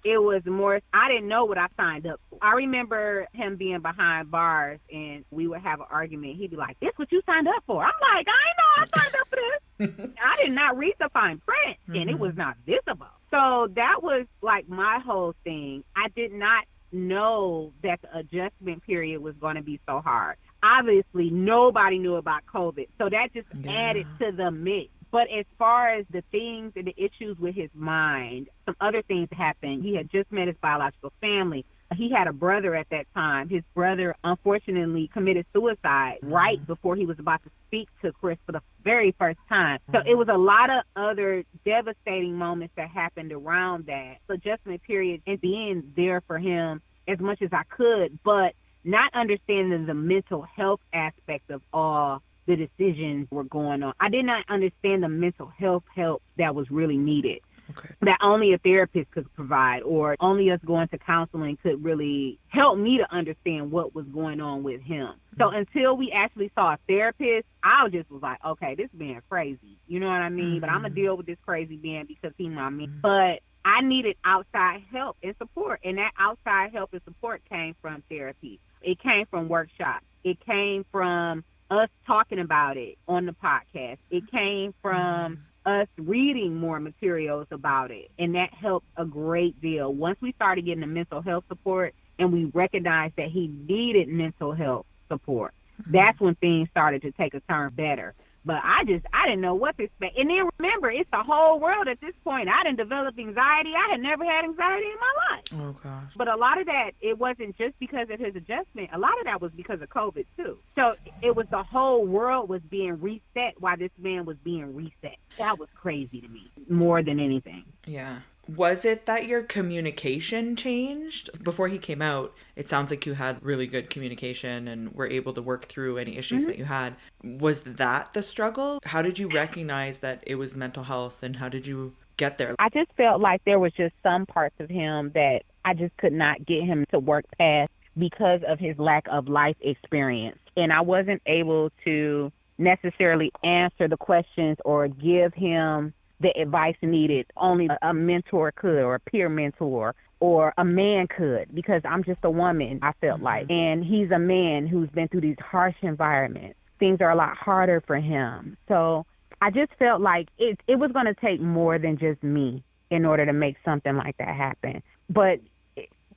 it was more, I didn't know what I signed up for. I remember him being behind bars and we would have an argument. He'd be like, this what you signed up for? I'm like, I know I signed up for this. I did not read the fine print and it was not visible. So that was like my whole thing. I did not know that the adjustment period was going to be so hard. Obviously, nobody knew about COVID. So that just added to the mix. But as far as the things and the issues with his mind, some other things happened. He had just met his biological family. He had a brother at that time. His brother, unfortunately, committed suicide right before he was about to speak to Chris for the very first time. So it was a lot of other devastating moments that happened around that adjustment period and being there for him as much as I could, but not understanding the mental health aspect of all the decisions were going on. I did not understand the mental health help that was really needed. Okay. That only a therapist could provide, or only us going to counseling could really help me to understand what was going on with him. So until we actually saw a therapist, I just was like, okay, this man crazy. You know what I mean? But I'm going to deal with this crazy man because he's not me. But I needed outside help and support, and that outside help and support came from therapy. It came from workshops. It came from us talking about it on the podcast. It came from us reading more materials about it, and that helped a great deal. Once we started getting the mental health support and we recognized that he needed mental health support, that's when things started to take a turn better. But I didn't know what to expect. And then remember, it's the whole world at this point. I didn't develop anxiety. I had never had anxiety in my life. Oh, gosh. But a lot of that, it wasn't just because of his adjustment. A lot of that was because of COVID, too. So it was the whole world was being reset while this man was being reset. That was crazy to me, more than anything. Yeah. Was it that your communication changed? Before he came out, it sounds like you had really good communication and were able to work through any issues that you had. Was that the struggle? How did you recognize that it was mental health, and how did you get there? I just felt like there was just some parts of him that I just could not get him to work past because of his lack of life experience. And I wasn't able to necessarily answer the questions or give him the advice needed. Only a mentor could, or a peer mentor, or a man could, because I'm just a woman, I felt like. And he's a man who's been through these harsh environments. Things are a lot harder for him. So I just felt like it was going to take more than just me in order to make something like that happen. But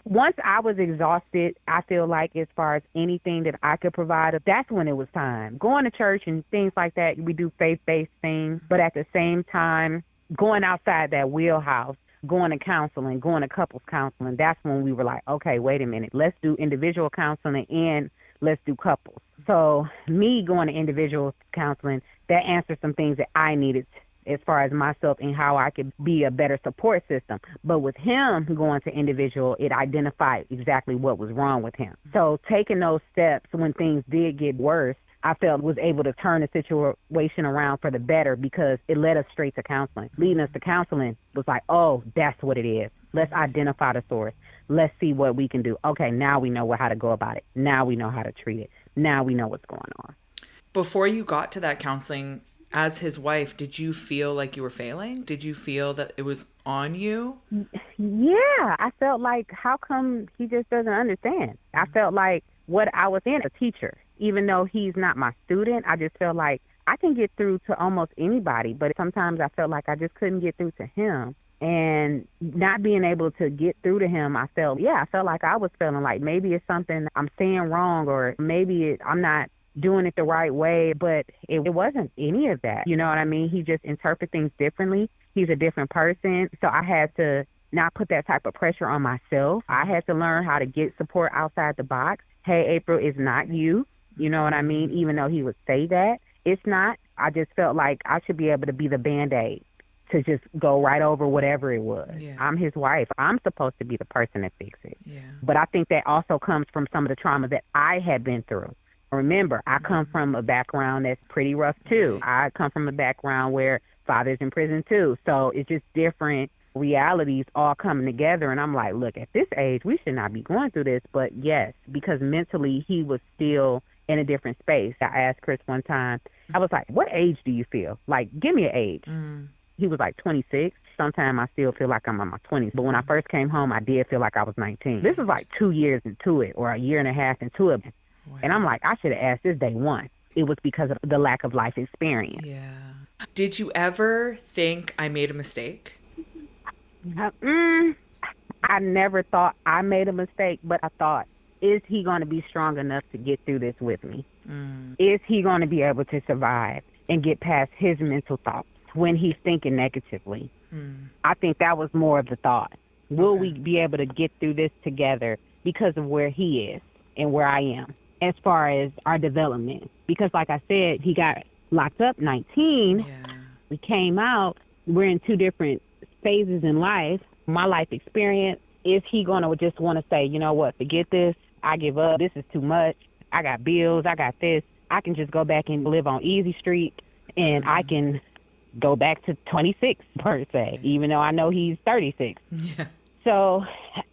once I was exhausted, I feel like as far as anything that I could provide, that's when it was time. Going to church and things like that, we do faith-based things, but at the same time, going outside that wheelhouse, going to counseling, going to couples counseling, that's when we were like, okay, wait a minute, let's do individual counseling and let's do couples. So me going to individual counseling, that answered some things that I needed as far as myself and how I could be a better support system. But with him going to individual, it identified exactly what was wrong with him. So taking those steps when things did get worse, I felt was able to turn the situation around for the better, because it led us straight to counseling. Leading us to counseling was like, oh, that's what it is. Let's identify the source. Let's see what we can do. Okay, now we know how to go about it. Now we know how to treat it. Now we know what's going on. Before you got to that counseling, as his wife, did you feel like you were failing? Did you feel that it was on you? Yeah, I felt like, how come he just doesn't understand? I felt like what I was in, a teacher, even though he's not my student, I just felt like I can get through to almost anybody, but sometimes I felt like I just couldn't get through to him. And not being able to get through to him, I felt like I was feeling like maybe it's something I'm saying wrong, or maybe I'm not doing it the right way, but it wasn't any of that. You know what I mean? He just interprets things differently. He's a different person. So I had to not put that type of pressure on myself. I had to learn how to get support outside the box. Hey, April, it's not you. You know what I mean? Even though he would say that, it's not. I just felt like I should be able to be the Band-Aid to just go right over whatever it was. Yeah. I'm his wife. I'm supposed to be the person that fixes it. Yeah. But I think that also comes from some of the trauma that I had been through. Remember, I come from a background that's pretty rough too. Right. I come from a background where father's in prison too. So it's just different realities all coming together. And I'm like, look, at this age, we should not be going through this. But yes, because mentally he was still in a different space. I asked Chris one time, I was like, what age do you feel? Like, give me an age. He was like 26. Sometimes I still feel like I'm in my 20s. But when I first came home, I did feel like I was 19. This is like 2 years into it or a year and a half into it. Wow. And I'm like, I should have asked this day one. It was because of the lack of life experience. Yeah. Did you ever think I made a mistake? I never thought I made a mistake, but I thought, is he going to be strong enough to get through this with me? Is he going to be able to survive and get past his mental thoughts when he's thinking negatively? I think that was more of the thought. Will we be able to get through this together because of where he is and where I am as far as our development? Because like I said, he got locked up 19. Yeah. We came out. We're in two different phases in life. My life experience, is he going to just want to say, you know what, forget this. I give up. This is too much. I got bills. I got this. I can just go back and live on Easy Street and I can go back to 26 per se, even though I know he's 36. Yeah. So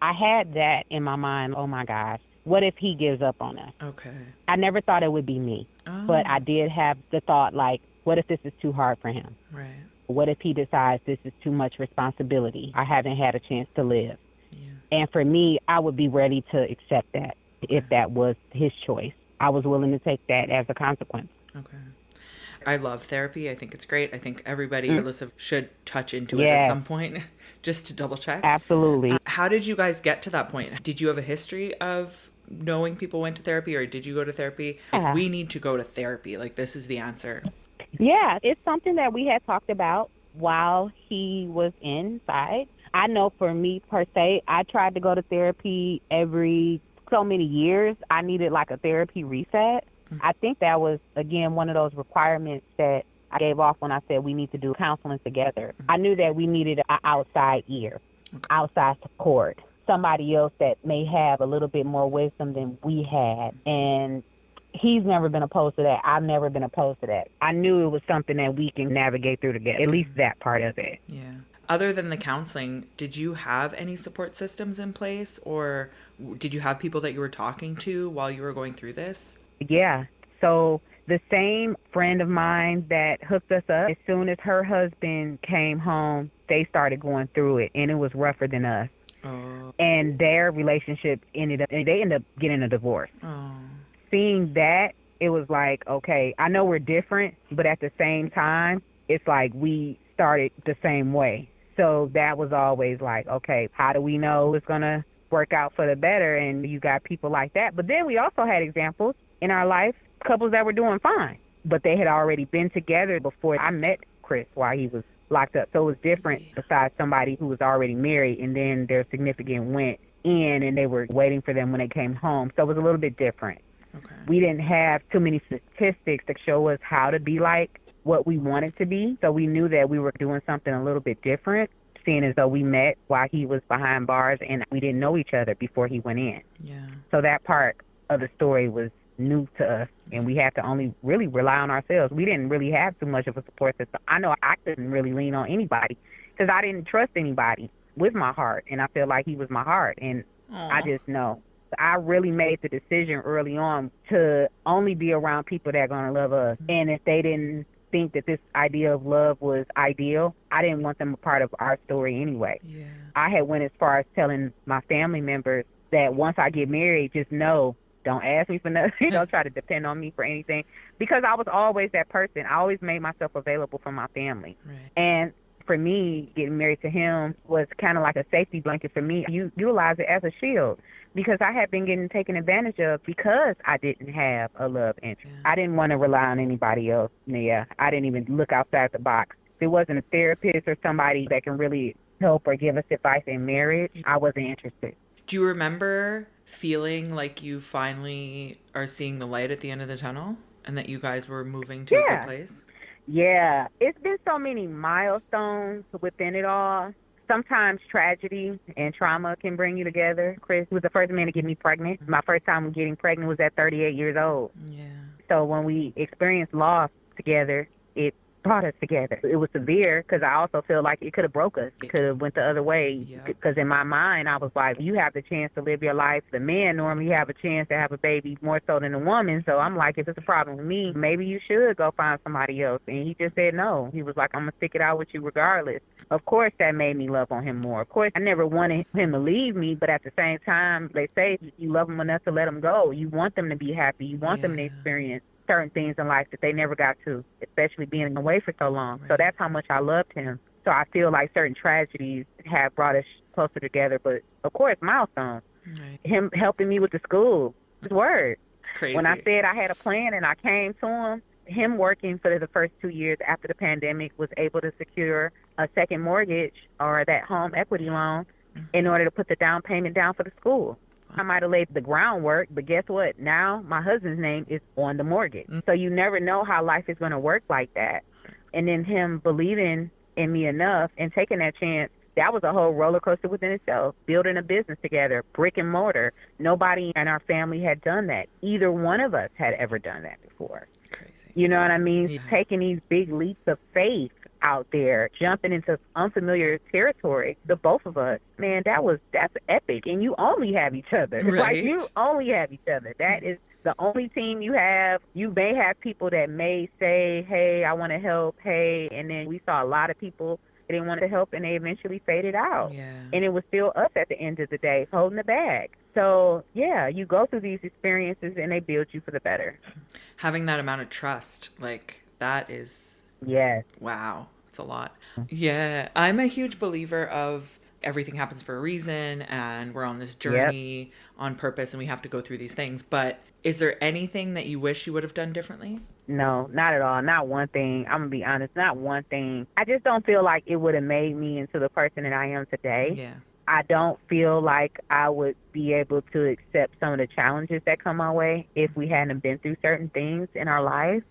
I had that in my mind. Oh my gosh, what if he gives up on us? Okay. I never thought it would be me, but I did have the thought like, what if this is too hard for him? Right. What if he decides this is too much responsibility? I haven't had a chance to live. Yeah. And for me, I would be ready to accept that if that was his choice. I was willing to take that as a consequence. Okay. I love therapy. I think it's great. I think everybody, regardless of, should touch into it at some point just to double check. Absolutely. How did you guys get to that point? Did you have a history of knowing people went to therapy, or did you go to therapy? Like, we need to go to therapy. Like, this is the answer. Yeah, it's something that we had talked about while he was inside. I know for me per se, I tried to go to therapy every so many years. I needed like a therapy reset. I think that was, again, one of those requirements that I gave off when I said we need to do counseling together. I knew that we needed an outside ear, outside support, somebody else that may have a little bit more wisdom than we had. And he's never been opposed to that. I've never been opposed to that. I knew it was something that we can navigate through together, at least that part of it. Yeah. Other than the counseling, did you have any support systems in place, or did you have people that you were talking to while you were going through this? Yeah. So the same friend of mine that hooked us up, as soon as her husband came home, they started going through it, and it was rougher than us. Oh. And their relationship they ended up getting a divorce. Oh. Seeing that, it was like, okay, I know we're different, but at the same time, it's like we started the same way. So that was always like, okay, how do we know it's going to work out for the better? And you got people like that. But then we also had examples in our life, couples that were doing fine, but they had already been together before I met Chris while he was locked up. So it was different besides somebody who was already married and then their significant went in and they were waiting for them when they came home. So it was a little bit different. Okay. We didn't have too many statistics to show us how to be like what we wanted to be. So we knew that we were doing something a little bit different, seeing as though we met while he was behind bars and we didn't know each other before he went in. Yeah. So that part of the story was new to us, and we had to only really rely on ourselves. We didn't really have too much of a support system. I know I couldn't really lean on anybody because I didn't trust anybody with my heart, and I feel like he was my heart, and I just know. I really made the decision early on to only be around people that are going to love us, and if they didn't think that this idea of love was ideal, I didn't want them a part of our story anyway. Yeah. I had went as far as telling my family members that once I get married, just know, don't ask me for nothing. Don't try to depend on me for anything, because I was always that person. I always made myself available for my family. Right. And for me, getting married to him was kind of like a safety blanket for me. You utilize it as a shield, because I had been getting taken advantage of because I didn't have a love interest. Yeah. I didn't want to rely on anybody else. Yeah, I didn't even look outside the box. If it wasn't a therapist or somebody that can really help or give us advice in marriage, I wasn't interested. Do you remember feeling like you finally are seeing the light at the end of the tunnel and that you guys were moving to a good place? Yeah. It's been so many milestones within it all. Sometimes tragedy and trauma can bring you together. Chris was the first man to get me pregnant. My first time getting pregnant was at 38 years old. Yeah. So when we experienced loss together, it brought us together. It was severe because I also feel like it could have broke us. It could have went the other way. Because in my mind, I was like, you have the chance to live your life. The man normally have a chance to have a baby more so than the woman. So I'm like, if it's a problem with me, maybe you should go find somebody else. And he just said no. He was like, I'm going to stick it out with you regardless. Of course, that made me love on him more. Of course, I never wanted him to leave me, but at the same time, they say you love them enough to let them go. You want them to be happy. You want them to experience certain things in life that they never got to, especially being away for so long. Right. So that's how much I loved him. So I feel like certain tragedies have brought us closer together. But, of course, milestones. Right. Him helping me with the school, his word. Crazy. When I said I had a plan and I came to him working for the first 2 years after the pandemic was able to secure a second mortgage or that home equity loan in order to put the down payment down for the school. I might have laid the groundwork, but guess what? Now my husband's name is on the mortgage. So you never know how life is going to work like that. And then him believing in me enough and taking that chance, that was a whole roller coaster within itself. Building a business together, brick and mortar. Nobody in our family had done that. Either one of us had ever done that before. Crazy. You know what I mean? Yeah. Taking these big leaps of faith out there, jumping into unfamiliar territory, the both of us, man, that's epic. And you only have each other. Right. Like, you only have each other. That is the only team you have. You may have people that may say, hey, I want to help, hey, and then we saw a lot of people that didn't want to help, and they eventually faded out. Yeah. And it was still us at the end of the day, holding the bag. So, yeah, you go through these experiences, and they build you for the better. Having that amount of trust, like, that is... Yes. Wow. It's a lot. Yeah. I'm a huge believer of everything happens for a reason and we're on this journey on purpose and we have to go through these things. But is there anything that you wish you would have done differently? No, not at all. Not one thing. I'm going to be honest. Not one thing. I just don't feel like it would have made me into the person that I am today. Yeah. I don't feel like I would be able to accept some of the challenges that come my way if we hadn't been through certain things in our life.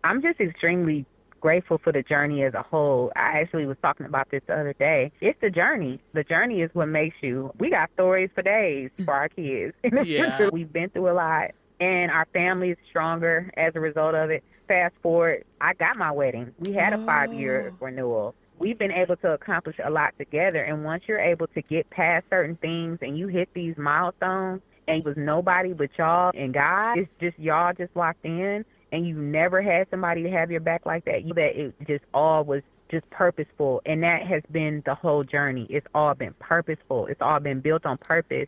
I'm just extremely grateful for the journey as a whole. I actually was talking about this the other day. It's the journey. The journey is what makes you. We got stories for days for our kids. Yeah. We've been through a lot, and our family is stronger as a result of it. Fast forward, I got my wedding. We had a 5-year renewal. We've been able to accomplish a lot together, and once you're able to get past certain things and you hit these milestones, and it was nobody but y'all and God, it's just y'all just locked in, and you never had somebody to have your back like that, that it just all was just purposeful. And that has been the whole journey. It's all been purposeful. It's all been built on purpose.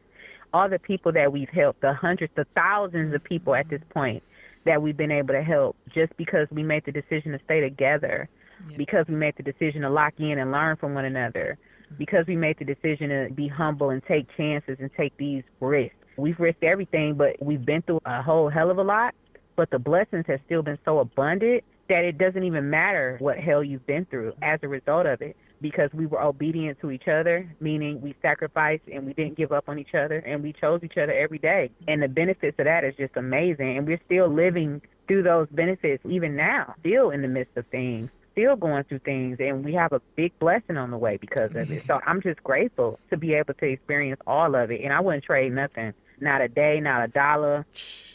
All the people that we've helped, the hundreds, the thousands of people at this point that we've been able to help just because we made the decision to stay together, because we made the decision to lock in and learn from one another, because we made the decision to be humble and take chances and take these risks. We've risked everything, but we've been through a whole hell of a lot. But the blessings have still been so abundant that it doesn't even matter what hell you've been through as a result of it, because we were obedient to each other, meaning we sacrificed and we didn't give up on each other, and we chose each other every day. And the benefits of that is just amazing. And we're still living through those benefits even now, still in the midst of things, still going through things, and we have a big blessing on the way because of it. So I'm just grateful to be able to experience all of it, and I wouldn't trade nothing. Not a day, not a dollar,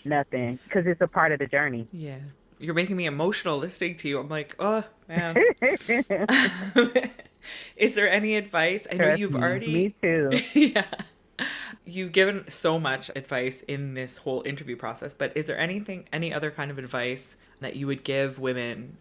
nothing, because it's a part of the journey. Yeah. You're making me emotional listening to you. I'm like, oh, man. Is there any advice? I know you've already... Me too. Yeah. You've given so much advice in this whole interview process, but is there any other kind of advice that you would give women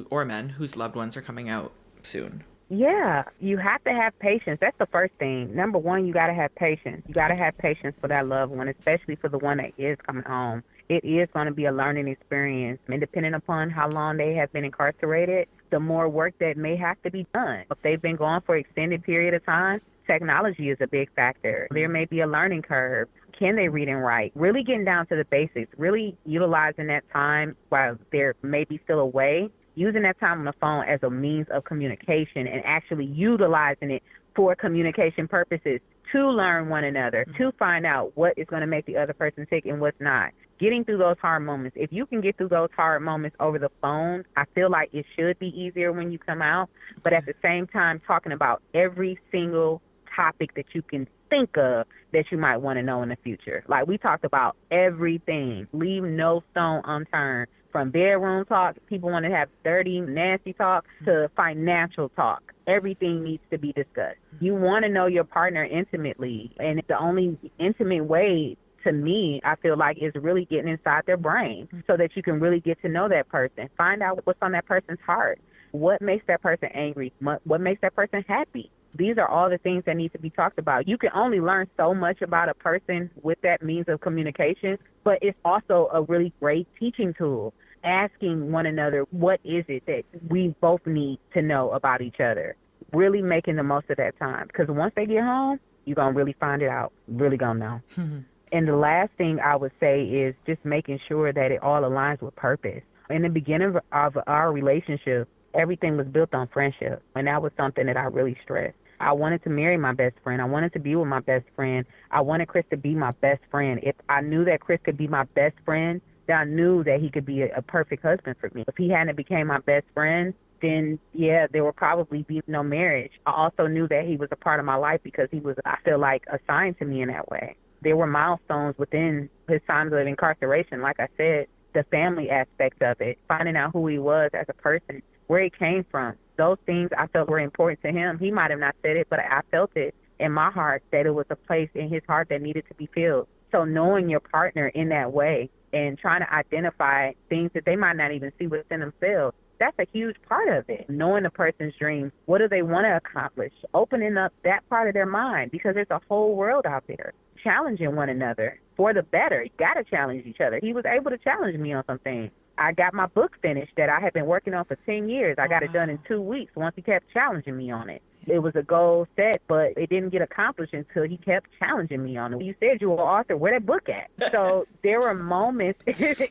or men whose loved ones are coming out soon? Yeah, you have to have patience. That's the first thing. Number one, you got to have patience. You got to have patience for that loved one, especially for the one that is coming home. It is going to be a learning experience. And depending upon how long they have been incarcerated, the more work that may have to be done. If they've been gone for an extended period of time, technology is a big factor. There may be a learning curve. Can they read and write? Really getting down to the basics, really utilizing that time while they're maybe still away, using that time on the phone as a means of communication and actually utilizing it for communication purposes to learn one another, to find out what is going to make the other person tick and what's not. getting through those hard moments. If you can get through those hard moments over the phone, I feel like it should be easier when you come out. But at the same time, talking about every single topic that you can think of that you might want to know in the future. Like, we talked about everything. Leave no stone unturned. From bedroom talk, people want to have dirty, nasty talk, to financial talk. Everything needs to be discussed. You want to know your partner intimately, and the only intimate way, to me, I feel like, is really getting inside their brain so that you can really get to know that person. Find out what's on that person's heart. What makes that person angry? What makes that person happy? These are all the things that need to be talked about. You can only learn so much about a person with that means of communication, but it's also a really great teaching tool. Asking one another, what is it that we both need to know about each other? Really making the most of that time. Because once they get home, you're going to really find it out. Really going to know. And the last thing I would say is just making sure that it all aligns with purpose. In the beginning of our relationship, everything was built on friendship. And that was something that I really stressed. I wanted to marry my best friend. I wanted to be with my best friend. I wanted Chris to be my best friend. If I knew that Chris could be my best friend, then I knew that he could be a perfect husband for me. If he hadn't became my best friend, then, yeah, there would probably be no marriage. I also knew that he was a part of my life because he was, I feel like, assigned to me in that way. There were milestones within his times of incarceration. Like I said, the family aspect of it, finding out who he was as a person, where he came from. Those things I felt were important to him. He might have not said it, but I felt it in my heart that it was a place in his heart that needed to be filled. So knowing your partner in that way and trying to identify things that they might not even see within themselves, that's a huge part of it. Knowing the person's dreams, what do they want to accomplish, opening up that part of their mind, because there's a whole world out there. Challenging one another for the better. You got to challenge each other. He was able to challenge me on some things. I got my book finished that I had been working on for 10 years. I got it done in 2 weeks once he kept challenging me on it. It was a goal set, but it didn't get accomplished until he kept challenging me on it. You said you were an author. Where that book at? So there were moments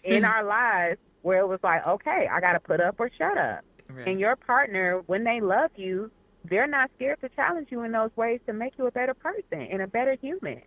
in our lives where it was like, okay, I got to put up or shut up. Right. And your partner, when they love you, they're not scared to challenge you in those ways to make you a better person and a better human.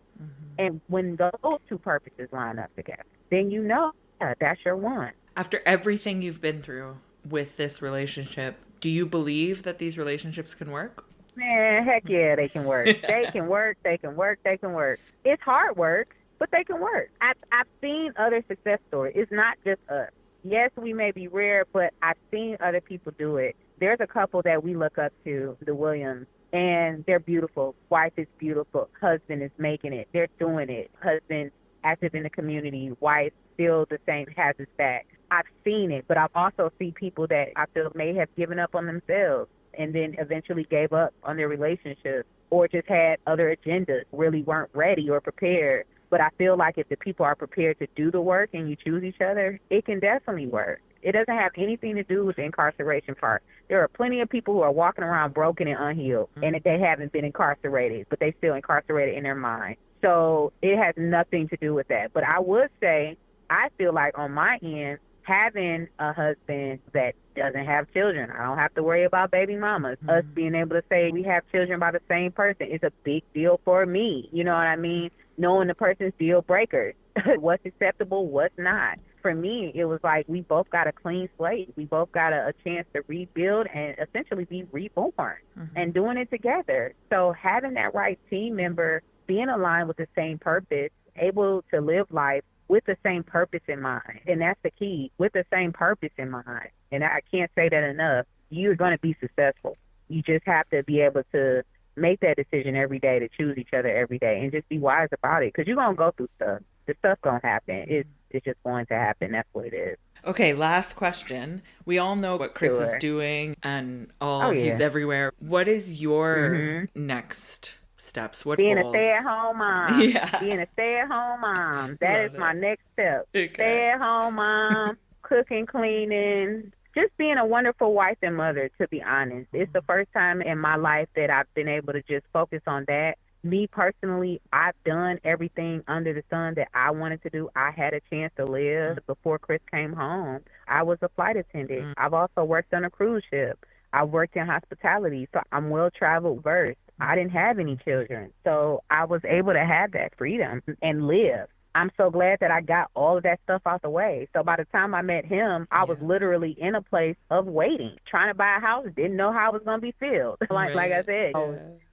And when those two purposes line up together, then you know that's your one. After everything you've been through with this relationship, do you believe that these relationships can work? Man, heck yeah, they can work. They can work, they can work, they can work. It's hard work, but they can work. I've seen other success stories. It's not just us. Yes, we may be rare, but I've seen other people do it. There's a couple that we look up to, the Williams, and they're beautiful. Wife is beautiful. Husband is making it. They're doing it. Husband active in the community. Wife still the same, has his back. I've seen it, but I've also seen people that I feel may have given up on themselves and then eventually gave up on their relationship or just had other agendas, really weren't ready or prepared. But I feel like if the people are prepared to do the work and you choose each other, it can definitely work. It doesn't have anything to do with the incarceration part. There are plenty of people who are walking around broken and unhealed, and they haven't been incarcerated, but they still incarcerated in their mind. So it has nothing to do with that. But I would say, I feel like on my end, having a husband that doesn't have children, I don't have to worry about baby mamas. Us being able to say we have children by the same person is a big deal for me. You know what I mean? Knowing the person's deal breakers, what's acceptable, what's not. For me, it was like we both got a clean slate. We both got a chance to rebuild and essentially be reborn and doing it together. So having that right team member, being aligned with the same purpose, able to live life with the same purpose in mind. And that's the key, with the same purpose in mind. And I can't say that enough. You're going to be successful. You just have to be able to make that decision every day to choose each other every day and just be wise about it, because you're going to go through stuff. The stuff going to happen. It's just going to happen. That's what it is. Okay, last question. We all know what Chris is doing and he's everywhere. What is your next steps? What being goals? A stay-at-home mom. Yeah. Being a stay-at-home mom. That is my next step. Okay. Stay-at-home mom, cooking, cleaning, just being a wonderful wife and mother, to be honest. It's the first time in my life that I've been able to just focus on that. Me personally, I've done everything under the sun that I wanted to do. I had a chance to live before Chris came home. I was a flight attendant. I've also worked on a cruise ship. I worked in hospitality, so I'm well-traveled, versed. I didn't have any children, so I was able to have that freedom and live. I'm so glad that I got all of that stuff out the way. So by the time I met him, I was literally in a place of waiting, trying to buy a house, didn't know how it was going to be filled. Like I said,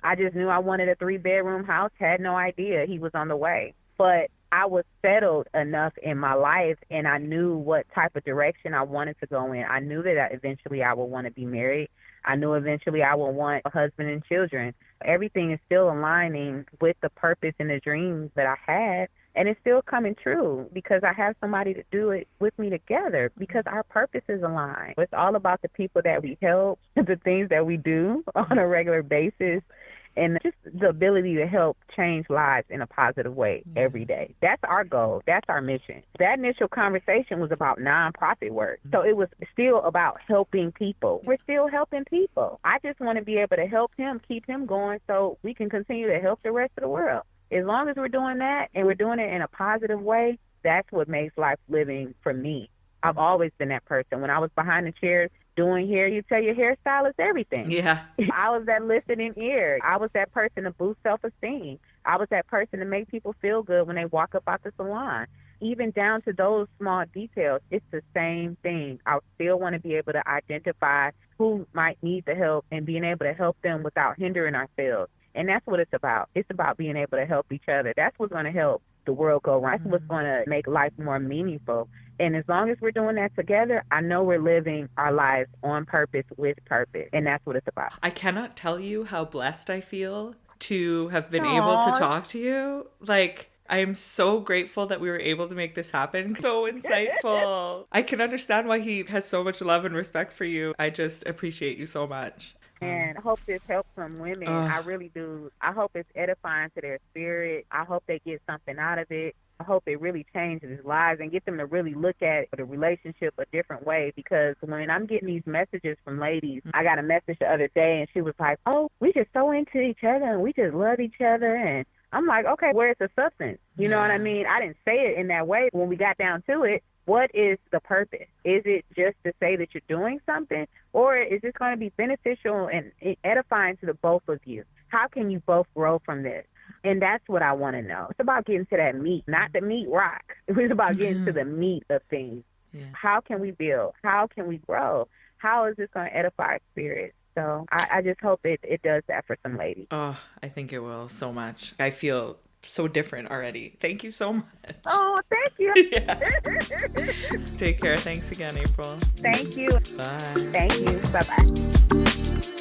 I just knew I wanted a 3-bedroom house, had no idea he was on the way. But I was settled enough in my life, and I knew what type of direction I wanted to go in. I knew that eventually I would want to be married. I knew eventually I would want a husband and children. Everything is still aligning with the purpose and the dreams that I had, and it's still coming true because I have somebody to do it with me together because our purposes align. It's all about the people that we help, the things that we do on a regular basis, and just the ability to help change lives in a positive way every day. That's our goal. That's our mission. That initial conversation was about nonprofit work. So it was still about helping people. We're still helping people. I just want to be able to help him, keep him going so we can continue to help the rest of the world. As long as we're doing that and we're doing it in a positive way, that's what makes life living for me. I've always been that person. When I was behind the chair doing hair, you tell your hairstylist everything. Yeah. I was that listening ear. I was that person to boost self-esteem. I was that person to make people feel good when they walk up out the salon. Even down to those small details, it's the same thing. I still want to be able to identify who might need the help and being able to help them without hindering ourselves. And that's what it's about. It's about being able to help each other. That's what's going to help the world go right. That's what's going to make life more meaningful. And as long as we're doing that together, I know we're living our lives on purpose with purpose. And that's what it's about. I cannot tell you how blessed I feel to have been able to talk to you. Like, I am so grateful that we were able to make this happen. So insightful. I can understand why he has so much love and respect for you. I just appreciate you so much. And I hope this helps some women. I really do. I hope it's edifying to their spirit. I hope they get something out of it. I hope it really changes lives and get them to really look at the relationship a different way. Because when I'm getting these messages from ladies, I got a message the other day and she was like, oh, we just so into each other and we just love each other. And I'm like, okay, where's the substance? You know what I mean? I didn't say it in that way. When we got down to it, what is the purpose? Is it just to say that you're doing something, or is this going to be beneficial and edifying to the both of you? How can you both grow from this? And that's what I want to know. It's about getting to that meat, not the meat rock. It's about getting to the meat of things. Yeah. How can we build? How can we grow? How is this going to edify our spirit? So I just hope it does that for some ladies. Oh, I think it will so much. I feel so different already. Thank you so much. Oh, thank you. Yeah. Take care. Thanks again, April. Thank you. Bye. Thank you. Bye-bye.